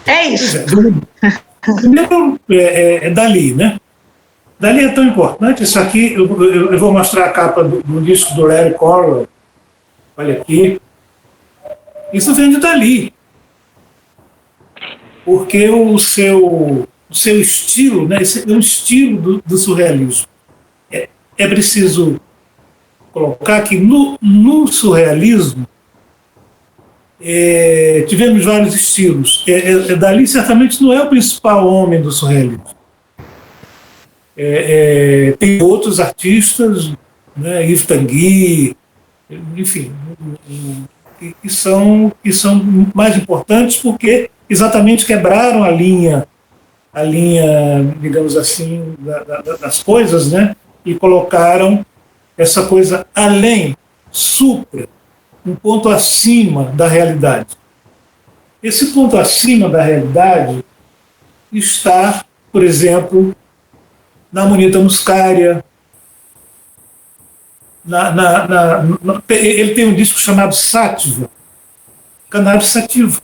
É isso. Primeiro, Dalí, né? Dalí é tão importante. Isso aqui, eu vou mostrar a capa do disco do Larry Corral. Olha aqui. Isso vem de Dalí. Porque o seu estilo, né? Esse é um estilo do surrealismo. É preciso colocar que no surrealismo tivemos vários estilos. Dalí certamente não é o principal homem do surrealismo. Tem outros artistas, né, Yves Tanguy, enfim, que são mais importantes porque exatamente quebraram a linha, digamos assim, das coisas, né, e colocaram essa coisa além, supra, um ponto acima da realidade. Esse ponto acima da realidade está, por exemplo, na Moneta Muscaria. Ele tem um disco chamado Sátiva, Cannabis Sativa.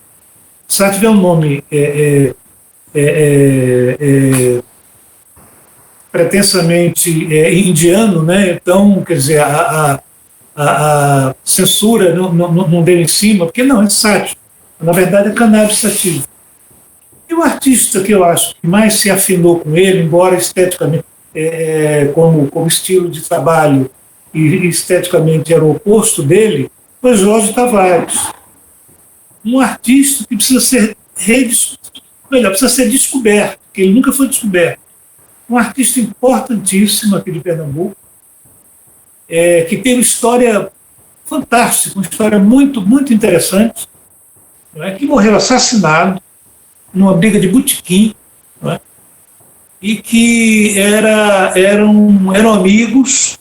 Sátiva é um nome pretensamente indiano, né? Então, quer dizer, a censura não deu em cima, porque não, é Sátiva. Na verdade, é Cannabis Sativa. E o artista que eu acho que mais se afinou com ele, embora esteticamente, como estilo de trabalho e esteticamente era o oposto dele, foi Jorge Tavares. Um artista que precisa ser precisa ser descoberto, porque ele nunca foi descoberto. Um artista importantíssimo aqui de Pernambuco, que tem uma história fantástica, uma história muito, muito interessante, que morreu assassinado numa briga de botequim, e que eram amigos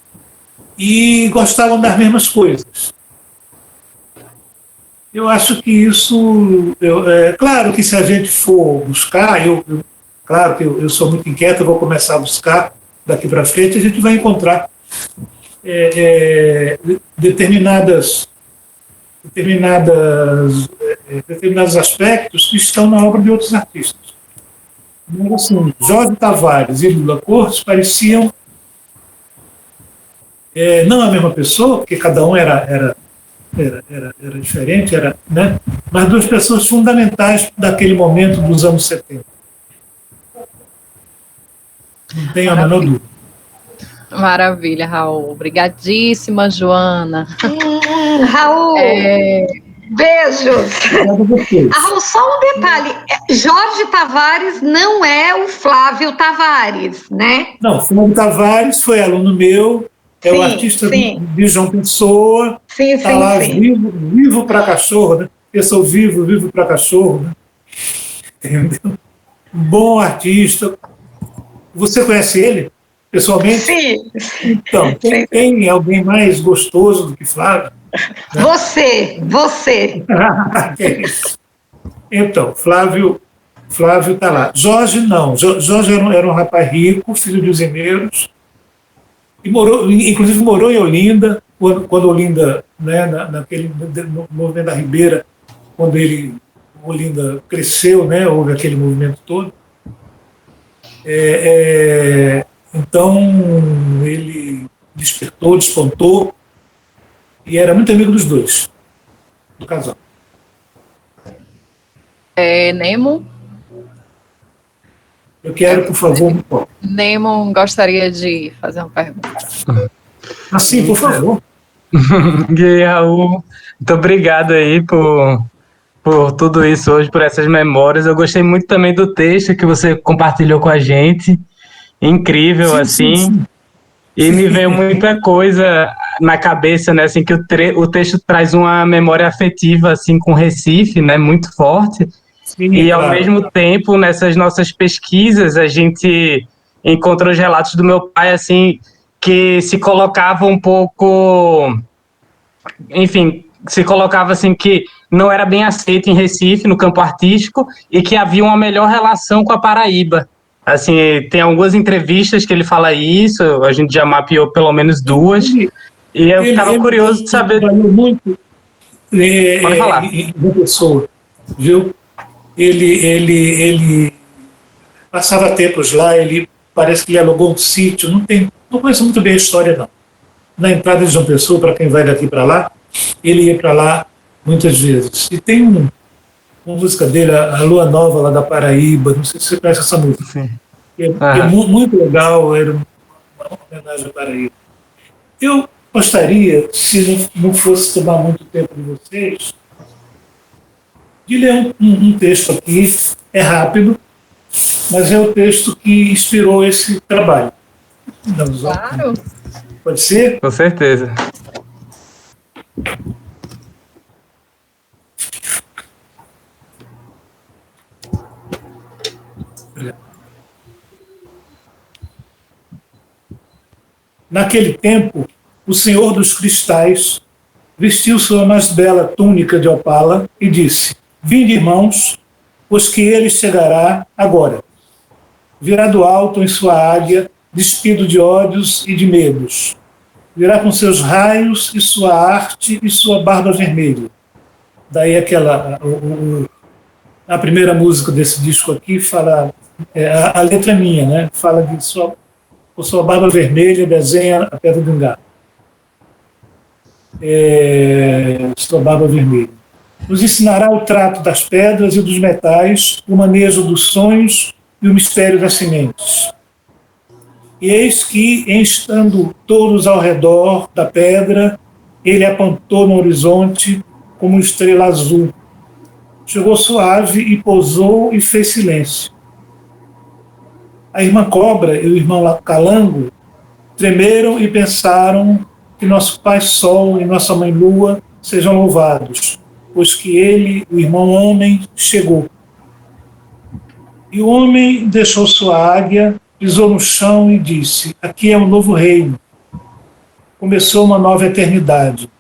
e gostavam das mesmas coisas. Eu acho que isso... claro que se a gente for buscar, claro que eu sou muito inquieto, eu vou começar a buscar daqui para frente, a gente vai encontrar determinados aspectos que estão na obra de outros artistas. Mas, assim, Jorge Tavares e Lula Cortes pareciam não a mesma pessoa, porque cada um era diferente, né? Mas duas pessoas fundamentais daquele momento dos anos 70. Não tenho a menor dúvida. Maravilha, Raul. Obrigadíssima, Joana. Raul, beijos. Raul, só um detalhe. Jorge Tavares não é o Flávio Tavares, né? Não, Flávio Tavares foi aluno meu, o artista de João Pessoa, está lá vivo para cachorro, né? Eu sou vivo para cachorro, né? Entendeu? Bom artista. Você conhece ele pessoalmente? Sim. Então, tem alguém mais gostoso do que Flávio? Né? Você. Então, Flávio está lá. Jorge não. Jorge era um rapaz rico, filho de usineiros, e inclusive morou em Olinda, quando Olinda, né, no movimento da Ribeira, quando ele Olinda cresceu, né? Houve aquele movimento todo. Então, ele despontou, e era muito amigo dos dois, do casal. Nemo? Eu quero, por favor, Nemo gostaria de fazer uma pergunta. Assim, por favor. E aí, Raul, muito obrigado aí por tudo isso hoje, por essas memórias. Eu gostei muito também do texto que você compartilhou com a gente. Incrível, sim. E me veio muita coisa na cabeça, né, assim, que o texto traz uma memória afetiva, assim, com Recife, né, muito forte. Sim, e, ao mesmo tempo, nessas nossas pesquisas, a gente encontrou os relatos do meu pai, assim, que se colocava um pouco... Enfim, se colocava, assim, que não era bem aceito em Recife, no campo artístico, e que havia uma melhor relação com a Paraíba. Assim, tem algumas entrevistas que ele fala isso, a gente já mapeou pelo menos 2, e eu estava curioso de saber... Ele trabalhou muito Pode falar. Em pessoa, viu? Ele passava tempos lá, ele parece que ele alugou um sítio, não conheço muito bem a história, não. Na entrada de João Pessoa, para quem vai daqui para lá, ele ia para lá muitas vezes. E tem uma música dele, a Lua Nova, lá da Paraíba, não sei se você conhece essa música. Sim. É muito legal, era uma homenagem à Paraíba. Eu gostaria, se não fosse tomar muito tempo de vocês, de ler um texto aqui, é rápido, mas é o texto que inspirou esse trabalho. Claro. Pode ser? Com certeza. Naquele tempo, o Senhor dos Cristais vestiu sua mais bela túnica de opala e disse: Vinde, irmãos, pois que ele chegará agora. Virá do alto em sua águia, despido de ódios e de medos. Virá com seus raios e sua arte e sua barba vermelha. Daí a primeira música desse disco aqui fala, a letra é minha, né? Fala de com sua barba vermelha desenha a pedra de Ingá. Sua barba vermelha. Nos ensinará o trato das pedras e dos metais, o manejo dos sonhos e o mistério das sementes. E eis que, estando todos ao redor da pedra, ele apontou no horizonte como uma estrela azul. Chegou suave e pousou e fez silêncio. A irmã Cobra e o irmão Calango tremeram e pensaram que nosso Pai Sol e nossa Mãe Lua sejam louvados, pois que ele, o irmão Homem, chegou. E o homem deixou sua águia, pisou no chão e disse: aqui é um novo reino. Começou uma nova eternidade.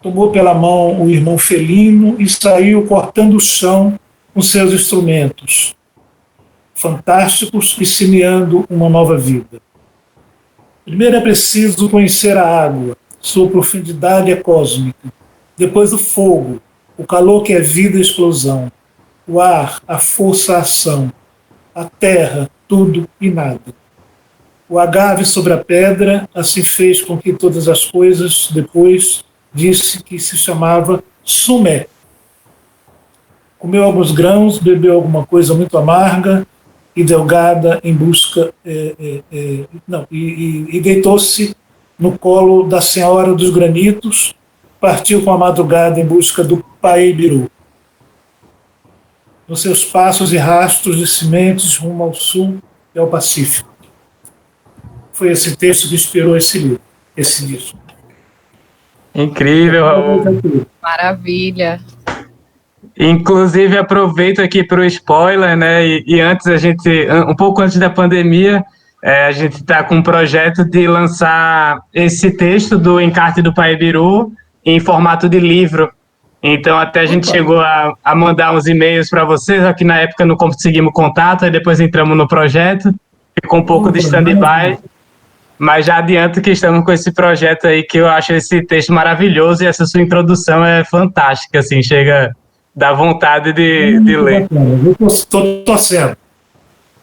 Tomou pela mão o irmão felino e saiu cortando o chão com seus instrumentos fantásticos e semeando uma nova vida. Primeiro é preciso conhecer a água, sua profundidade é cósmica. Depois o fogo, o calor que é vida e explosão. O ar, a força, a ação. A terra, tudo e nada. O agave sobre a pedra assim fez com que todas as coisas, depois, disse que se chamava Sumé. Comeu alguns grãos, bebeu alguma coisa muito amarga e delgada em busca... E deitou-se no colo da Senhora dos Granitos, partiu com a madrugada em busca do Paebiru. Nos seus passos e rastros de sementes rumo ao sul e ao Pacífico. Foi esse texto que inspirou esse livro, esse disco. Incrível, Raul. Maravilha. Inclusive, aproveito aqui para o spoiler, né? E antes, um pouco antes da pandemia, a gente está com um projeto de lançar esse texto do Encarte do Paebiru em formato de livro. Então, até a gente chegou a mandar uns e-mails para vocês, só que na época não conseguimos contato, aí depois entramos no projeto, ficou um pouco de stand-by, mas já adianto que estamos com esse projeto aí, que eu acho esse texto maravilhoso e essa sua introdução é fantástica, assim, chega dá vontade de ler. Eu estou torcendo.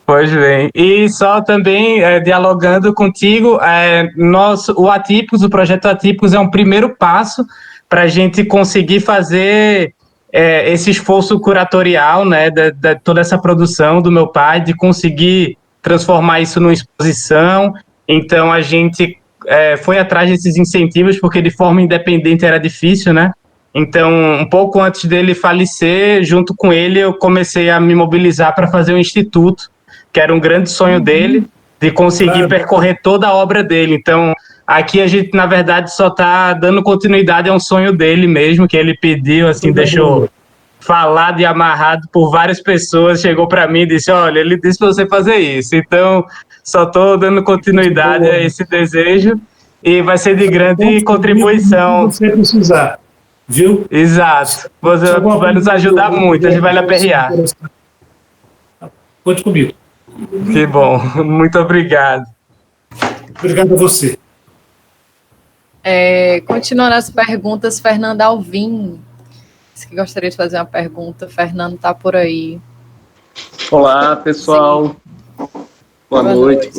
Pois bem, e só também dialogando contigo, o projeto Atípicos é um primeiro passo para a gente conseguir fazer esse esforço curatorial, né, de toda essa produção do meu pai, de conseguir transformar isso numa exposição. Então a gente foi atrás desses incentivos, porque de forma independente era difícil, né? Então, um pouco antes dele falecer, junto com ele, eu comecei a me mobilizar para fazer um instituto, que era um grande sonho dele, de conseguir percorrer toda a obra dele. Então, aqui a gente, na verdade, só está dando continuidade a um sonho dele mesmo, que ele pediu, assim, deixou falado e amarrado por várias pessoas, chegou para mim e disse, olha, ele disse para você fazer isso. Então, só estou dando continuidade a esse desejo e vai ser de grande contribuição. Se você precisar, viu? Exato. Você vai nos ajudar muito, a gente vai lhe aperrear. Conte comigo. Que bom, muito obrigado. Obrigado a você. Continuando as perguntas, Fernanda Alvim, disse que gostaria de fazer uma pergunta. Fernando está por aí. Olá, pessoal. Boa noite.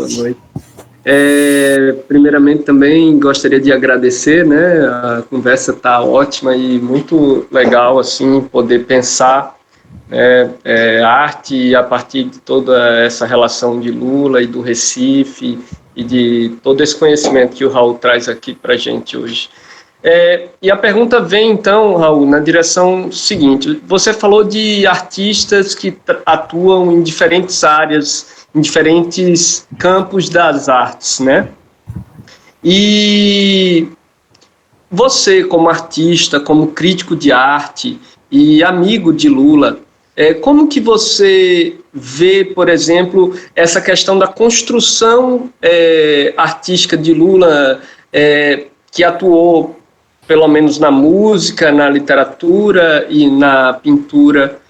Primeiramente, também gostaria de agradecer, né? A conversa está ótima e muito legal, assim, poder pensar arte a partir de toda essa relação de Lula e do Recife e de todo esse conhecimento que o Raul traz aqui para a gente hoje. E a pergunta vem, então, Raul, na direção seguinte. Você falou de artistas que atuam em diferentes áreas, em diferentes campos das artes, né? E você, como artista, como crítico de arte e amigo de Lula, como que você vê, por exemplo, essa questão da construção artística de Lula, que atuou, pelo menos na música, na literatura e na pintura?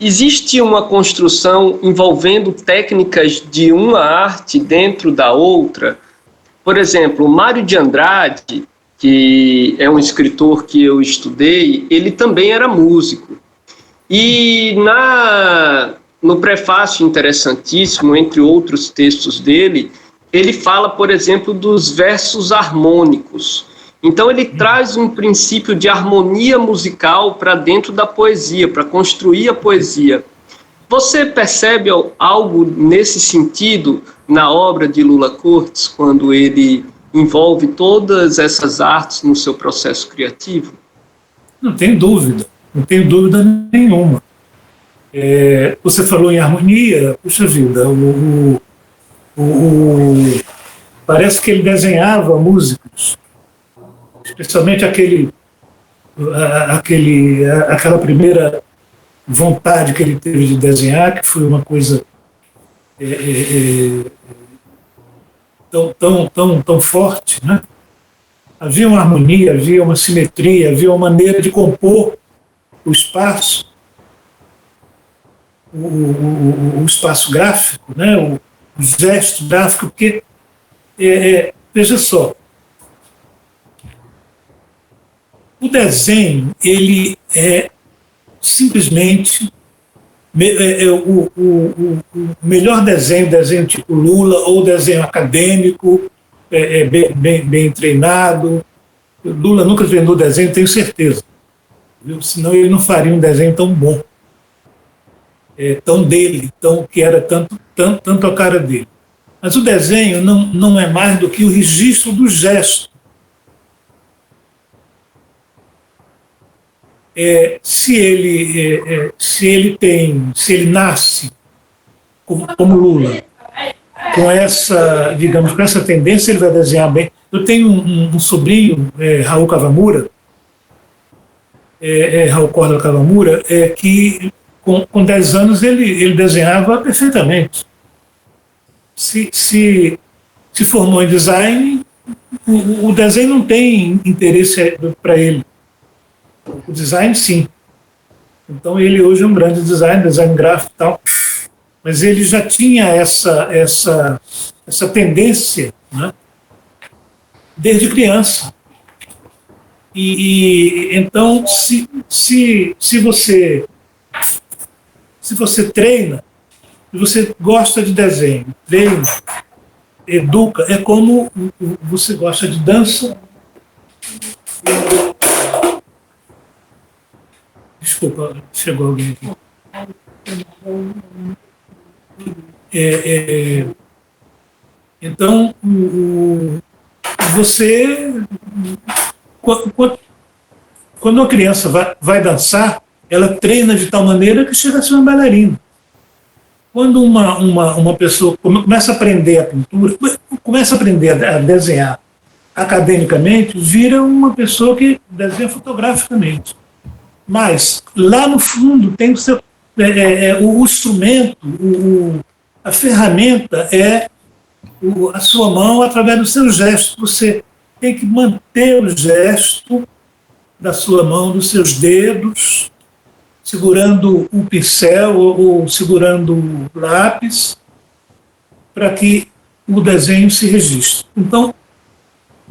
Existe uma construção envolvendo técnicas de uma arte dentro da outra? Por exemplo, Mário de Andrade, que é um escritor que eu estudei, ele também era músico. E no prefácio interessantíssimo, entre outros textos dele, ele fala, por exemplo, dos versos harmônicos. Então ele traz um princípio de harmonia musical para dentro da poesia, para construir a poesia. Você percebe algo nesse sentido na obra de Lula Cortes, quando ele envolve todas essas artes no seu processo criativo? Não tenho dúvida nenhuma. Você falou em harmonia, puxa vida, parece que ele desenhava músicos, especialmente aquela primeira vontade que ele teve de desenhar, que foi uma coisa tão forte, né? Havia uma harmonia, havia uma simetria, havia uma maneira de compor o espaço, o espaço gráfico, né? O gesto gráfico, porque, veja só, o desenho, ele é simplesmente o melhor desenho tipo Lula, ou desenho acadêmico, bem treinado. Lula nunca treinou desenho, tenho certeza. Viu? Senão ele não faria um desenho tão bom, tão dele, que era tanto a cara dele. Mas o desenho não é mais do que o registro do gesto. Se ele nasce como Lula, com essa tendência, ele vai desenhar bem. Eu tenho um sobrinho, Raul Cavamura, Raul Córdoba Cavamura, que com 10 anos ele desenhava perfeitamente. Se formou em design, o desenho não tem interesse para ele. O design, sim. Então, ele hoje é um grande design gráfico e tal, mas ele já tinha essa tendência, né, desde criança. Então, se você treina, se você gosta de desenho, treina, educa, é como você gosta de dança. Desculpa, chegou alguém aqui. Então, você, quando uma criança vai dançar, ela treina de tal maneira que chega a ser uma bailarina. Quando uma pessoa começa a aprender a pintura, começa a aprender a desenhar academicamente, vira uma pessoa que desenha fotograficamente. Mas, lá no fundo, tem o instrumento, a ferramenta é a sua mão através do seu gesto. Você tem que manter o gesto da sua mão, dos seus dedos, segurando o pincel ou segurando o lápis, para que o desenho se registre. Então,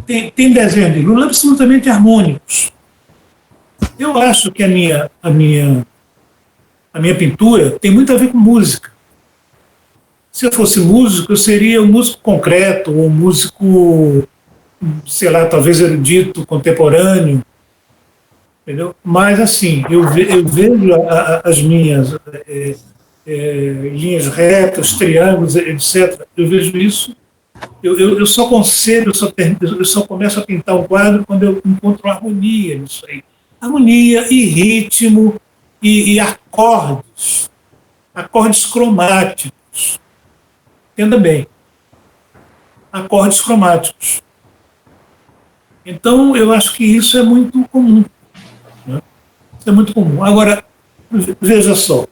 tem desenhos de Lula absolutamente harmônicos. Eu acho que a minha pintura tem muito a ver com música. Se eu fosse músico, eu seria um músico concreto, ou um músico, sei lá, talvez erudito, contemporâneo. Entendeu? Mas, assim, eu vejo as minhas linhas retas, triângulos, etc. Eu vejo isso. Eu só concedo, eu só começo a pintar um quadro quando eu encontro harmonia nisso aí. Harmonia e ritmo e acordes cromáticos. Entenda bem. Acordes cromáticos. Então, eu acho que isso é muito comum. Né? Isso é muito comum. Agora, veja só.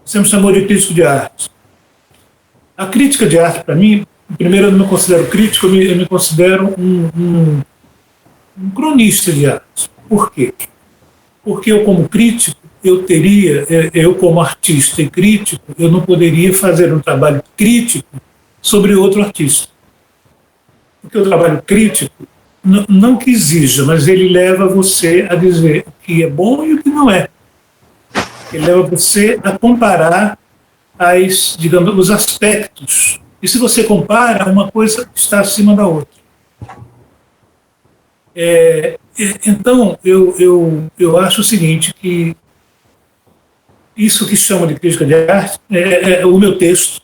Você me chamou de crítico de arte. A crítica de arte, para mim, primeiro eu não me considero crítico, eu me considero um cronista de arte. Por quê? Porque eu, como crítico, eu como artista e crítico, eu não poderia fazer um trabalho crítico sobre outro artista. Porque o trabalho crítico, não que exija, mas ele leva você a dizer o que é bom e o que não é. Ele leva você a comparar digamos, os aspectos. E se você compara, uma coisa está acima da outra. Então, eu acho o seguinte, que isso que chama de crítica de arte é o meu texto,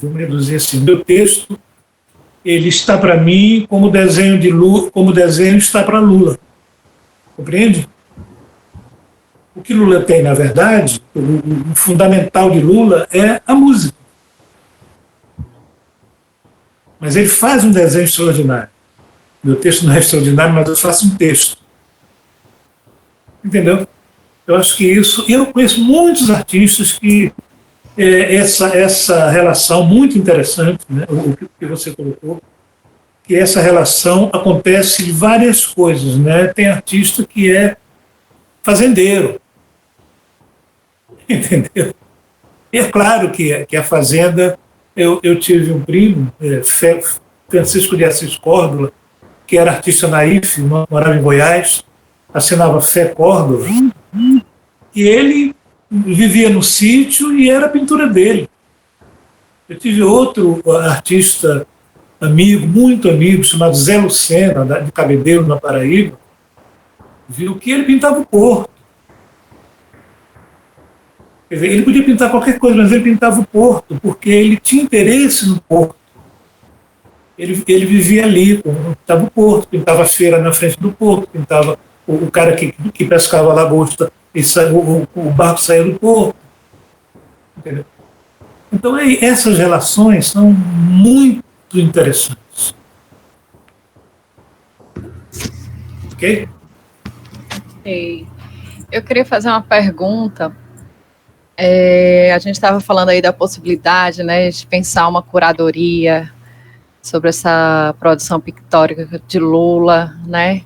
vamos reduzir assim, o meu texto, ele está para mim como desenho de Lula, como desenho está para Lula. Compreende? O que Lula tem, na verdade, o fundamental de Lula é a música. Mas ele faz um desenho extraordinário. Meu texto não é extraordinário, mas eu faço um texto. Entendeu? Eu acho que isso... Eu conheço muitos artistas que essa relação muito interessante, né, o que você colocou, que essa relação acontece de várias coisas. Né? Tem artista que é fazendeiro. Entendeu? E é claro que a fazenda... Eu tive um primo, Francisco de Assis Córdoba, que era artista na IFE, morava em Goiás, assinava Fé Córdoba, e ele vivia no sítio e era a pintura dele. Eu tive outro artista amigo, muito amigo, chamado Zé Lucena, de Cabedelo, na Paraíba, viu que ele pintava o porto. Quer dizer, ele podia pintar qualquer coisa, mas ele pintava o porto, porque ele tinha interesse no porto. Ele vivia ali, pintava o porto, pintava a feira na frente do porto, pintava o cara que pescava a lagosta, e o barco saía do porto. Entendeu? Então, essas relações são muito interessantes. Ok? Ok. Eu queria fazer uma pergunta. A gente estava falando aí da possibilidade, né, de pensar uma curadoria sobre essa produção pictórica de Lula, né?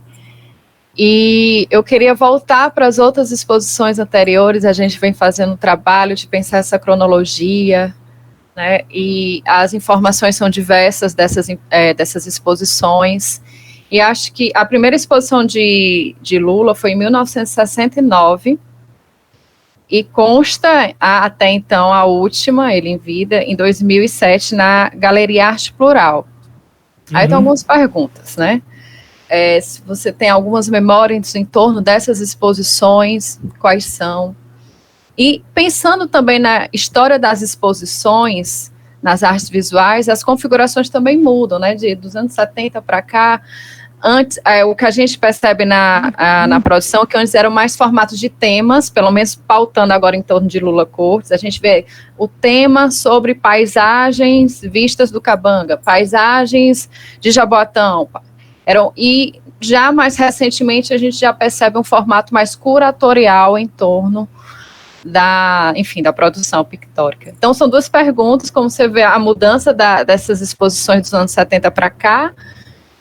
E eu queria voltar para as outras exposições anteriores. A gente vem fazendo um trabalho de pensar essa cronologia, né? E as informações são diversas dessas exposições. E acho que a primeira exposição de Lula foi em 1969, e consta até então a última, ele em vida, em 2007, na Galeria Arte Plural. Aí tem algumas perguntas, né? Se você tem algumas memórias em torno dessas exposições, quais são? E pensando também na história das exposições, nas artes visuais, as configurações também mudam, né? Dos anos 70 para cá. Antes, o que a gente percebe na produção, que antes eram mais formatos de temas, pelo menos pautando agora em torno de Lula Cortes, a gente vê o tema sobre paisagens vistas do Cabanga, paisagens de Jaboatão, e já mais recentemente a gente já percebe um formato mais curatorial em torno da produção pictórica. Então são duas perguntas, como você vê a mudança dessas exposições dos anos 70 para cá,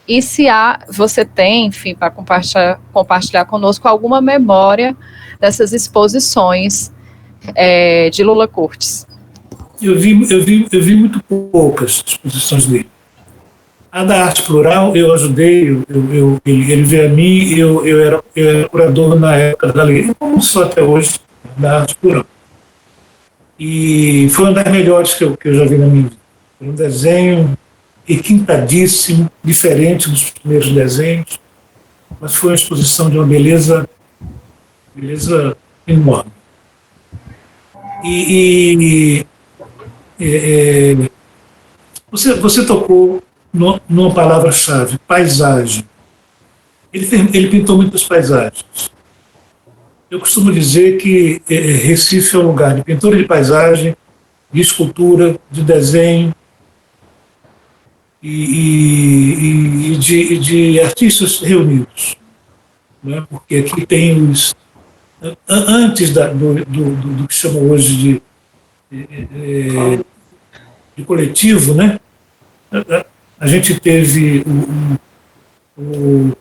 e se você tem, enfim, para compartilhar conosco alguma memória dessas exposições de Lula Cortes. Eu vi muito poucas exposições dele. A da Arte Plural, eu ajudei, ele veio a mim, eu era curador na época da galeria, como sou até hoje, da Arte Plural. E foi uma das melhores que eu já vi na minha vida. Foi um desenho requintadíssimo, diferente dos primeiros desenhos, mas foi uma exposição de uma beleza enorme. Você tocou numa palavra-chave, paisagem. Ele pintou muitas paisagens. Eu costumo dizer que Recife é um lugar de pintura de paisagem, de escultura, de desenho, e de artistas reunidos, né? Porque aqui tem os antes do que chama hoje de coletivo, né? A gente teve o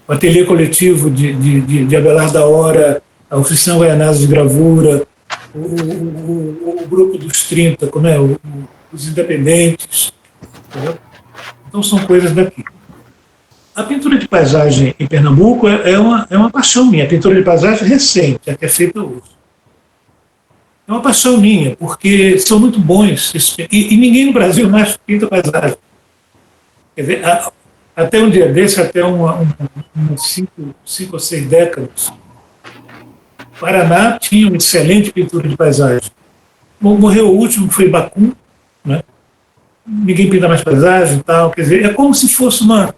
ateliê coletivo de Abelardo da Hora, a Oficina Goianazes de Gravura, o grupo dos 30, como é? Os independentes, entendeu? Então, são coisas daqui. A pintura de paisagem em Pernambuco é uma paixão minha. A pintura de paisagem recente, a que é feita hoje. É uma paixão minha, porque são muito bons. E ninguém no Brasil mais pinta paisagem. Quer dizer, até um dia desse, até umas 5 ou 6 décadas, o Paraná tinha uma excelente pintura de paisagem. Morreu o último, foi Baku, né? Ninguém pinta mais paisagem e tal, quer dizer, é como se fosse uma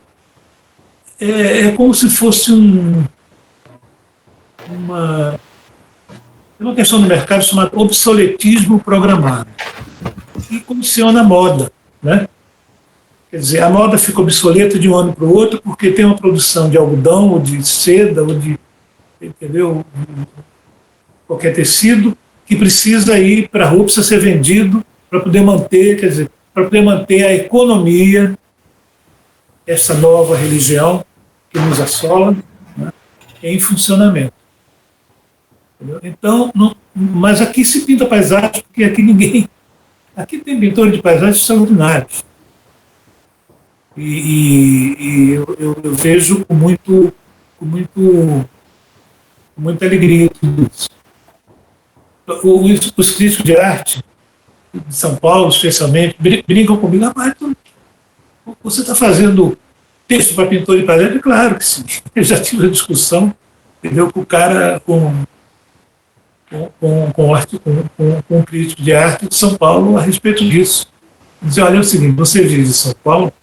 questão no mercado chamada obsoletismo programado, que condiciona a moda, né? Quer dizer, a moda fica obsoleta de um ano para o outro porque tem uma produção de algodão ou de seda ou de, entendeu, qualquer tecido que precisa ir para a rua, precisa ser vendido para poder manter, quer dizer, para poder manter a economia, essa nova religião que nos assola, né, em funcionamento. Entendeu? Então, mas aqui se pinta paisagem, porque aqui tem pintores de paisagem extraordinários. E eu vejo com muita alegria tudo isso. Os críticos de arte de São Paulo, especialmente, brincam comigo. Rapaz, você está fazendo texto para pintor de paisagem? Claro que sim. Eu já tive uma discussão, entendeu, com o cara, com um crítico de arte de São Paulo a respeito disso. Dizer, olha, é o seguinte, você vive em São Paulo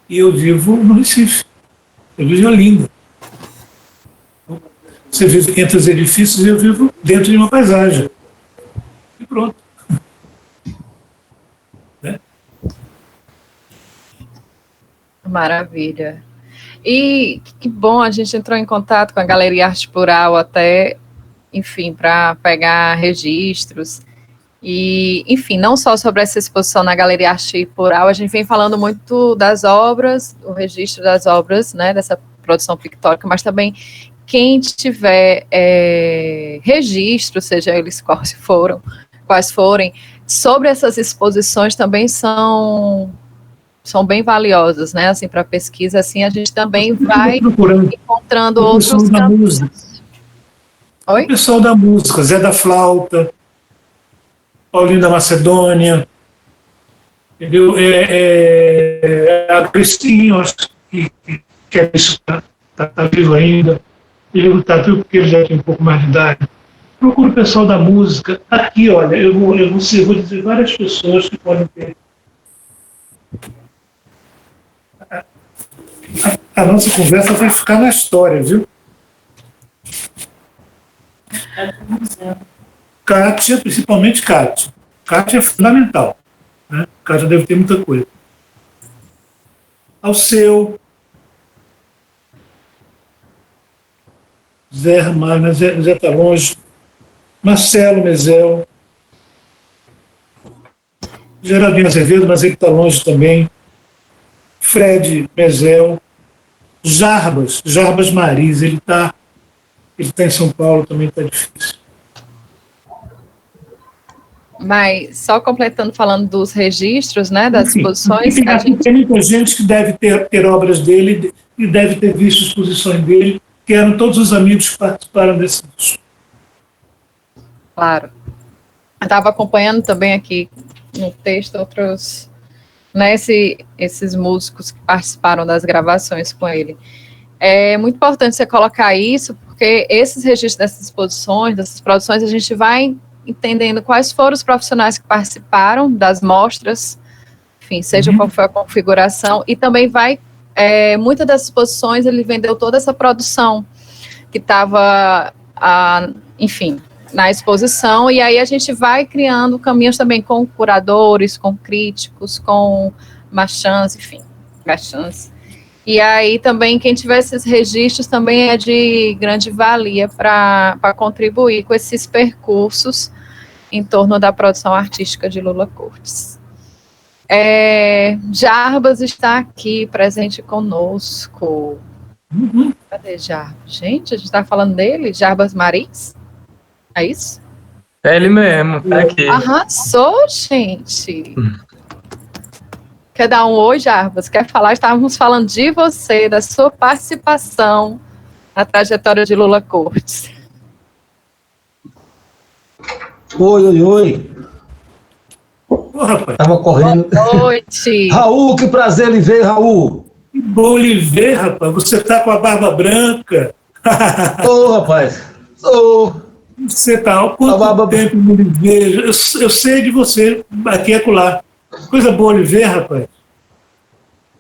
e eu vivo no Recife. Eu vivo em Olinda. Você vive entre os edifícios e eu vivo dentro de uma paisagem. E pronto. Né? Maravilha. E que bom, a gente entrou em contato com a Galeria Arte Plural até, enfim, para pegar registros. E, enfim, não só sobre essa exposição na Galeria Arte Plural, a gente vem falando muito das obras, o registro das obras, né, dessa produção pictórica, mas também quem tiver registro, seja eles quais forem, sobre essas exposições também são são bem valiosas, né, assim, para pesquisa, assim, a gente também vai encontrando outros campos. Oi? O pessoal da música, Zé da Flauta, Paulinho da Macedônia, entendeu? A Cristinho, acho que é isso, tá vivo ainda. Ele não está vivo porque ele já tem um pouco mais de idade. Procura o pessoal da música. Aqui, olha, eu vou dizer várias pessoas que podem ter. A nossa conversa vai ficar na história, viu? Kátia, principalmente Kátia. Kátia é fundamental, né? Kátia deve ter muita coisa. Alceu, Zé Ramalho, Zé está longe, Marcelo Mezel, Geraldinho Azevedo, mas ele está longe também, Fred Mezel, Jarbas Mariz, ele está em São Paulo, também está difícil. Mas, só completando, falando dos registros, né, das exposições... Tem muita gente que deve ter obras dele e deve ter visto exposições dele, que eram todos os amigos que participaram desse curso. Claro. Eu estava acompanhando também aqui no texto outros, né, esses músicos que participaram das gravações com ele. É muito importante você colocar isso, porque esses registros dessas exposições, dessas produções, a gente vai entendendo quais foram os profissionais que participaram das mostras, enfim, seja qual foi a configuração, e também vai, muitas dessas exposições, ele vendeu toda essa produção que estava, enfim, na exposição, e aí a gente vai criando caminhos também com curadores, com críticos, com marchands, enfim, marchands. E aí também quem tiver esses registros também é de grande valia para contribuir com esses percursos em torno da produção artística de Lula Cortes. Jarbas está aqui, presente conosco. Cadê Jarbas? Gente, a gente está falando dele, Jarbas Mariz? É isso? É ele mesmo, tá aqui. Arrasou, gente. Quer dar um oi, Jarbas? Quer falar? Estávamos falando de você, da sua participação na trajetória de Lula Cortes. Oi. Tava correndo. Boa noite. Raul, que prazer ele ver, Raul. Que bom lhe ver, rapaz. Você tá com a barba branca. Rapaz. Você tá há quanto tempo não me vejo? Eu sei de você, aqui e acolá. Coisa boa lhe ver, rapaz.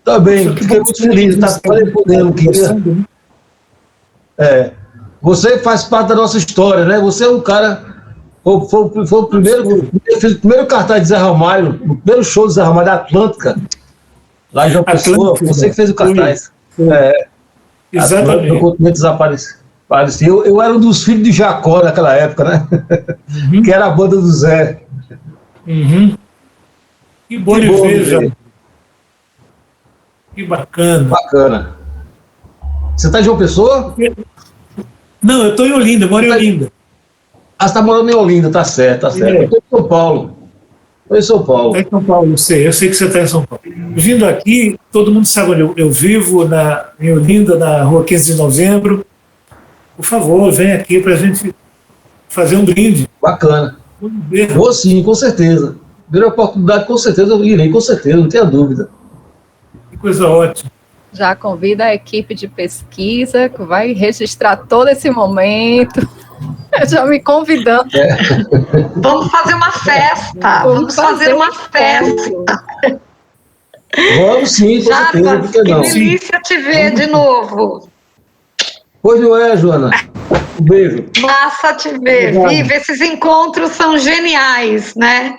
Tá bem, fiquei muito feliz. Tá podendo, queria. Você faz parte da nossa história, né? Você é um cara. Foi o primeiro. Fez o primeiro cartaz de Zé Ramalho, o primeiro show de Zé Ramalho da Atlântica. Lá em João Pessoa, você que fez o cartaz. Exatamente. O continente desapareceu. Eu era um dos filhos de Jacó naquela época, né? Que era a banda do Zé. Que bom de ver, João. Que bacana. Você está em João Pessoa? Não, eu estou em Olinda, moro em Olinda. Você está morando em Olinda, tá certo. Eu estou em São Paulo. Estou em São Paulo. Está em São Paulo, eu sei que você está em São Paulo. Vindo aqui, todo mundo sabe onde eu vivo, em Olinda, na rua 15 de novembro. Por favor, vem aqui para a gente fazer um brinde. Bacana. Vou sim, com certeza. Ver a oportunidade, com certeza eu irei, com certeza, não tenha dúvida. Que coisa ótima. Já convida a equipe de pesquisa, que vai registrar todo esse momento. Já me convidando. Vamos fazer uma festa. Vamos fazer uma festa. Vamos sim, com certeza. Que delícia te ver de novo. Pois não é, Joana. Um beijo. Massa te ver. Viva, esses encontros são geniais, né?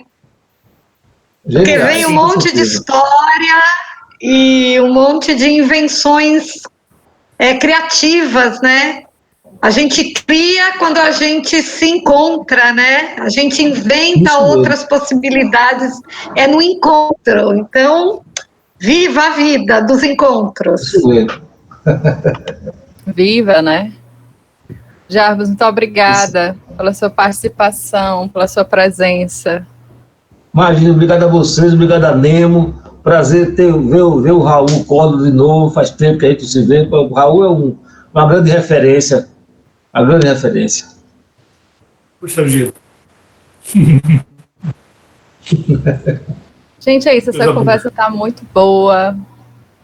Porque vem um monte de história e um monte de invenções criativas, né? A gente cria quando a gente se encontra, né? A gente inventa outras possibilidades, no encontro. Então, viva a vida dos encontros. Isso mesmo. Viva, né? Jarbas, muito obrigada pela sua participação, pela sua presença. Imagina, obrigado a vocês, obrigado a Nemo, prazer ver o Raul Córdova de novo, faz tempo que a gente se vê. O Raul é uma grande referência, uma grande referência. Puxa vida. Gente, é isso, essa conversa está muito boa,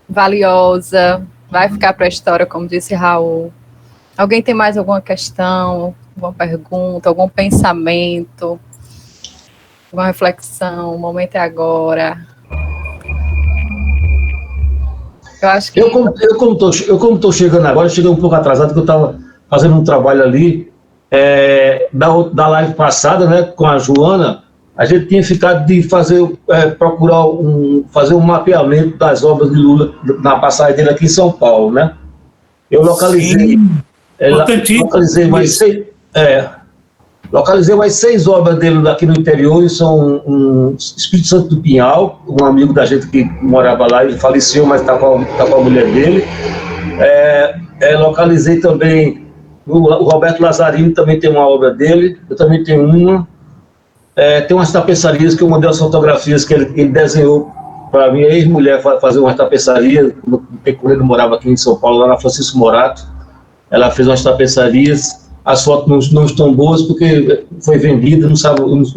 valiosa, vai ficar para a história, como disse Raul. Alguém tem mais alguma questão, alguma pergunta, algum pensamento, alguma reflexão? O momento é agora. Eu acho que... como estou chegando agora, cheguei um pouco atrasado, porque eu estava fazendo um trabalho ali, da live passada, né, com a Joana. A gente tinha ficado de procurar fazer um mapeamento das obras de Lula na passagem dele aqui em São Paulo, né? Eu localizei mais 6 obras dele aqui no interior, e são Espírito Santo do Pinhal, um amigo da gente que morava lá, ele faleceu, mas está com a mulher dele. Localizei também o Roberto Lazzarini, também tem uma obra dele, eu também tenho uma. Tem umas tapeçarias que eu mandei as fotografias que ele desenhou para minha ex-mulher fazer umas tapeçarias, quando ele morava aqui em São Paulo, lá na Francisco Morato. Ela fez umas tapeçarias, as fotos não estão boas porque foi vendida, não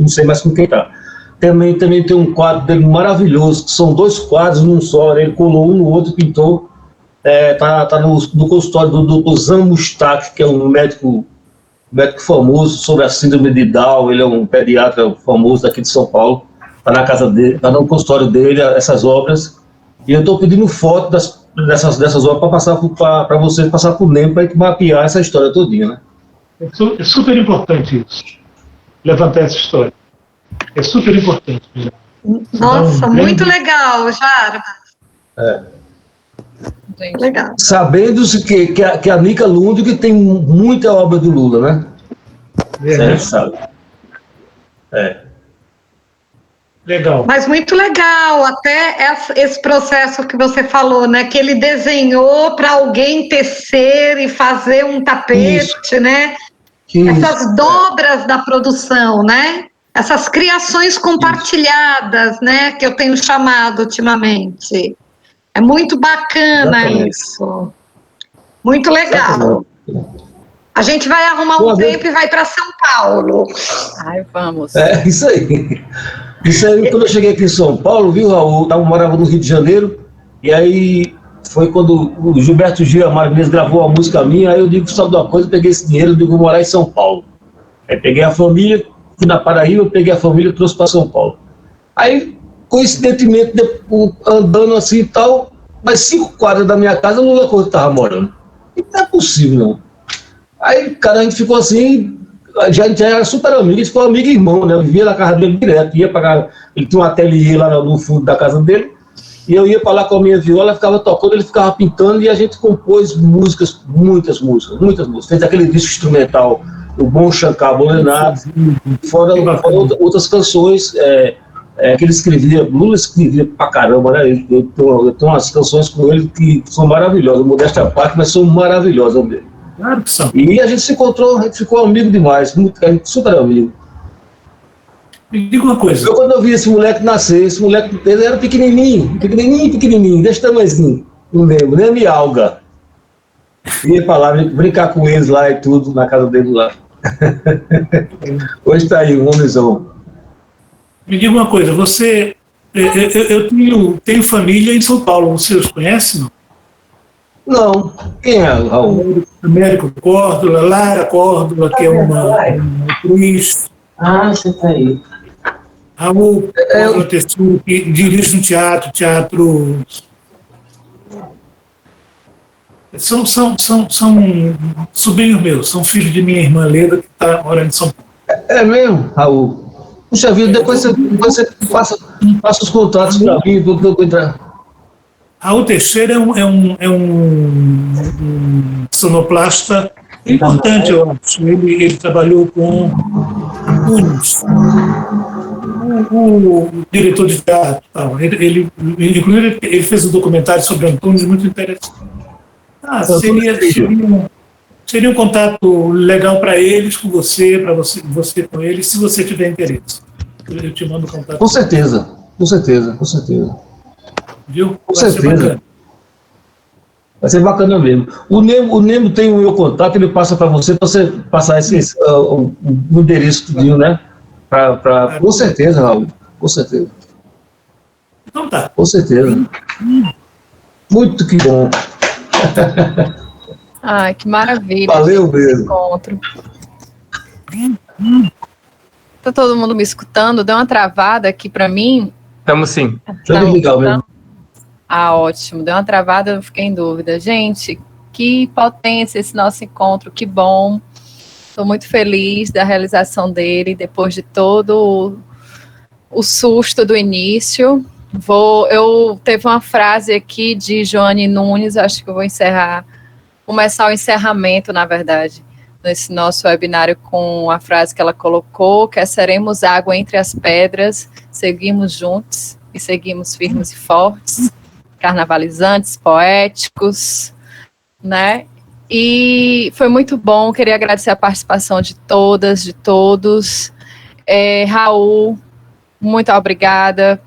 sei mais com quem está. Também tem um quadro dele maravilhoso, que são 2 quadros num só, ele colou um no outro, pintou. Tá no consultório do Dr. Zan Mustak, que é um médico famoso sobre a síndrome de Down. Ele é um pediatra famoso daqui de São Paulo, está na casa dele, está no consultório dele, essas obras, e eu estou pedindo foto dessas obras para passar para vocês, passar por dentro, para mapear essa história todinha, né? É super importante isso, levantar essa história, é super importante. Nossa, muito legal, Jarbas. Legal. Sabendo-se que a Nica Lund tem muita obra do Lula, né? Você sabe. Legal. Mas muito legal, até esse processo que você falou, né? Que ele desenhou para alguém tecer e fazer um tapete, isso, né? Isso. Essas dobras da produção, né? Essas criações compartilhadas, isso, né? Que eu tenho chamado ultimamente. É muito bacana. Exatamente. Isso. Muito legal. Exatamente. A gente vai arrumar um tempo e vai para São Paulo. Ai, vamos. Isso aí. Isso aí, quando eu cheguei aqui em São Paulo, viu, Raul? Eu morava no Rio de Janeiro, e aí foi quando o Gilberto Gil Marques gravou a música minha. Aí eu digo, sabe de uma coisa, eu peguei esse dinheiro e digo, vou morar em São Paulo. Aí peguei a família, fui na Paraíba, peguei a família e trouxe para São Paulo. Aí, coincidentemente, andando assim e tal, mas 5 quadras da minha casa, o Lula Couto estava morando. E não é possível, não. Aí, cara, a gente ficou assim, a gente era super amigo, a gente ficou amigo e irmão, né? Eu vivia na casa dele direto, ia para ele tinha um ateliê lá no fundo da casa dele, e eu ia para lá com a minha viola, ficava tocando, ele ficava pintando, e a gente compôs músicas, muitas músicas. Fez aquele disco instrumental, o Bom Shankar Bolenato, fora outras canções que ele escrevia. Lula escrevia pra caramba, né? Eu tenho umas canções com ele que são maravilhosas, modéstia à parte, mas são maravilhosas dele. Claro que são. E a gente se encontrou, a gente ficou amigo demais, super amigo. Me diga uma coisa. Quando eu vi esse moleque nascer, ele era pequenininho, desse tamanhozinho, não lembro, nem me alga. Ia pra lá, brincar com eles lá e tudo, na casa dele lá. Hoje tá aí, um homenzão. Me diga uma coisa, você... Eu tenho família em São Paulo, você os conhece, não? Não. Quem é, Raul? Américo Córdova, Lara Córdova, que é uma atriz. Ah, você tá aí. Raul Córdova Tessuro, que dirige um teatro... São sobrinhos meus, são filhos de minha irmã Leda, que está morando em São Paulo. É mesmo, Raul? Puxa vida, depois você passa os contatos para mim, para eu entrar. Raul Teixeira é um sonoplasta importante, eu acho. Ele trabalhou com Antunes, o diretor de teatro. Inclusive, ele fez um documentário sobre Antunes muito interessante. Seria um contato legal para eles, com você, para você com eles, se você tiver interesse. Eu te mando contato. Com certeza. Viu? Com certeza. Vai ser bacana mesmo. O Nemo tem o meu contato, ele passa para você passar o endereço tudinho, né? Com certeza, Raul. Com certeza. Então tá. Com certeza. Muito que bom. Ai, que maravilha. Valeu mesmo. Encontro. Tá todo mundo me escutando? Deu uma travada aqui para mim. Estamos sim. Tá legal mesmo. Ah, ótimo. Deu uma travada, eu fiquei em dúvida. Gente, que potência esse nosso encontro, que bom. Estou muito feliz da realização dele, depois de todo o susto do início. Teve uma frase aqui de Joane Nunes, acho que eu vou começar o encerramento, na verdade, nesse nosso webinário com a frase que ela colocou, que é: seremos água entre as pedras, seguimos juntos e seguimos firmes e fortes, carnavalizantes, poéticos, né? E foi muito bom, queria agradecer a participação de todas, de todos. Raul, muito obrigada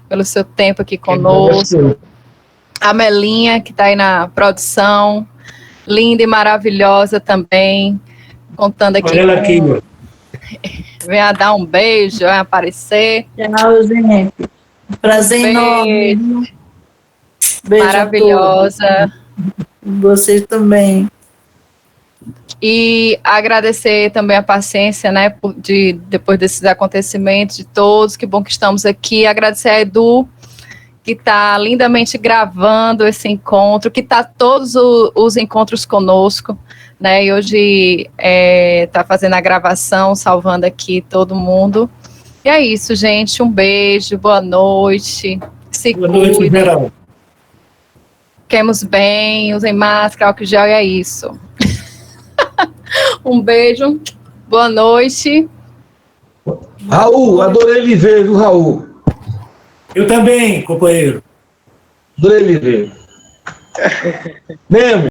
pelo seu tempo aqui conosco. A Melinha, que está aí na produção, linda e maravilhosa também, contando aqui. Olha ela aqui. Venha dar um beijo, vai aparecer. Tchau, gente. Prazer enorme. Beijo maravilhosa. Vocês também. E agradecer também a paciência, né, depois desses acontecimentos de todos, que bom que estamos aqui. Agradecer a Edu, que está lindamente gravando esse encontro, que está todos os encontros conosco, né, e hoje está fazendo a gravação, salvando aqui todo mundo. E é isso, gente, um beijo, boa noite, se boa noite, cuidem. geral. Fiquemos bem, usem máscara, álcool gel, e é isso. Um beijo, boa noite. Raul, adorei lhe ver, viu, Raul? Eu também, companheiro. Adorei lhe ver. Mesmo.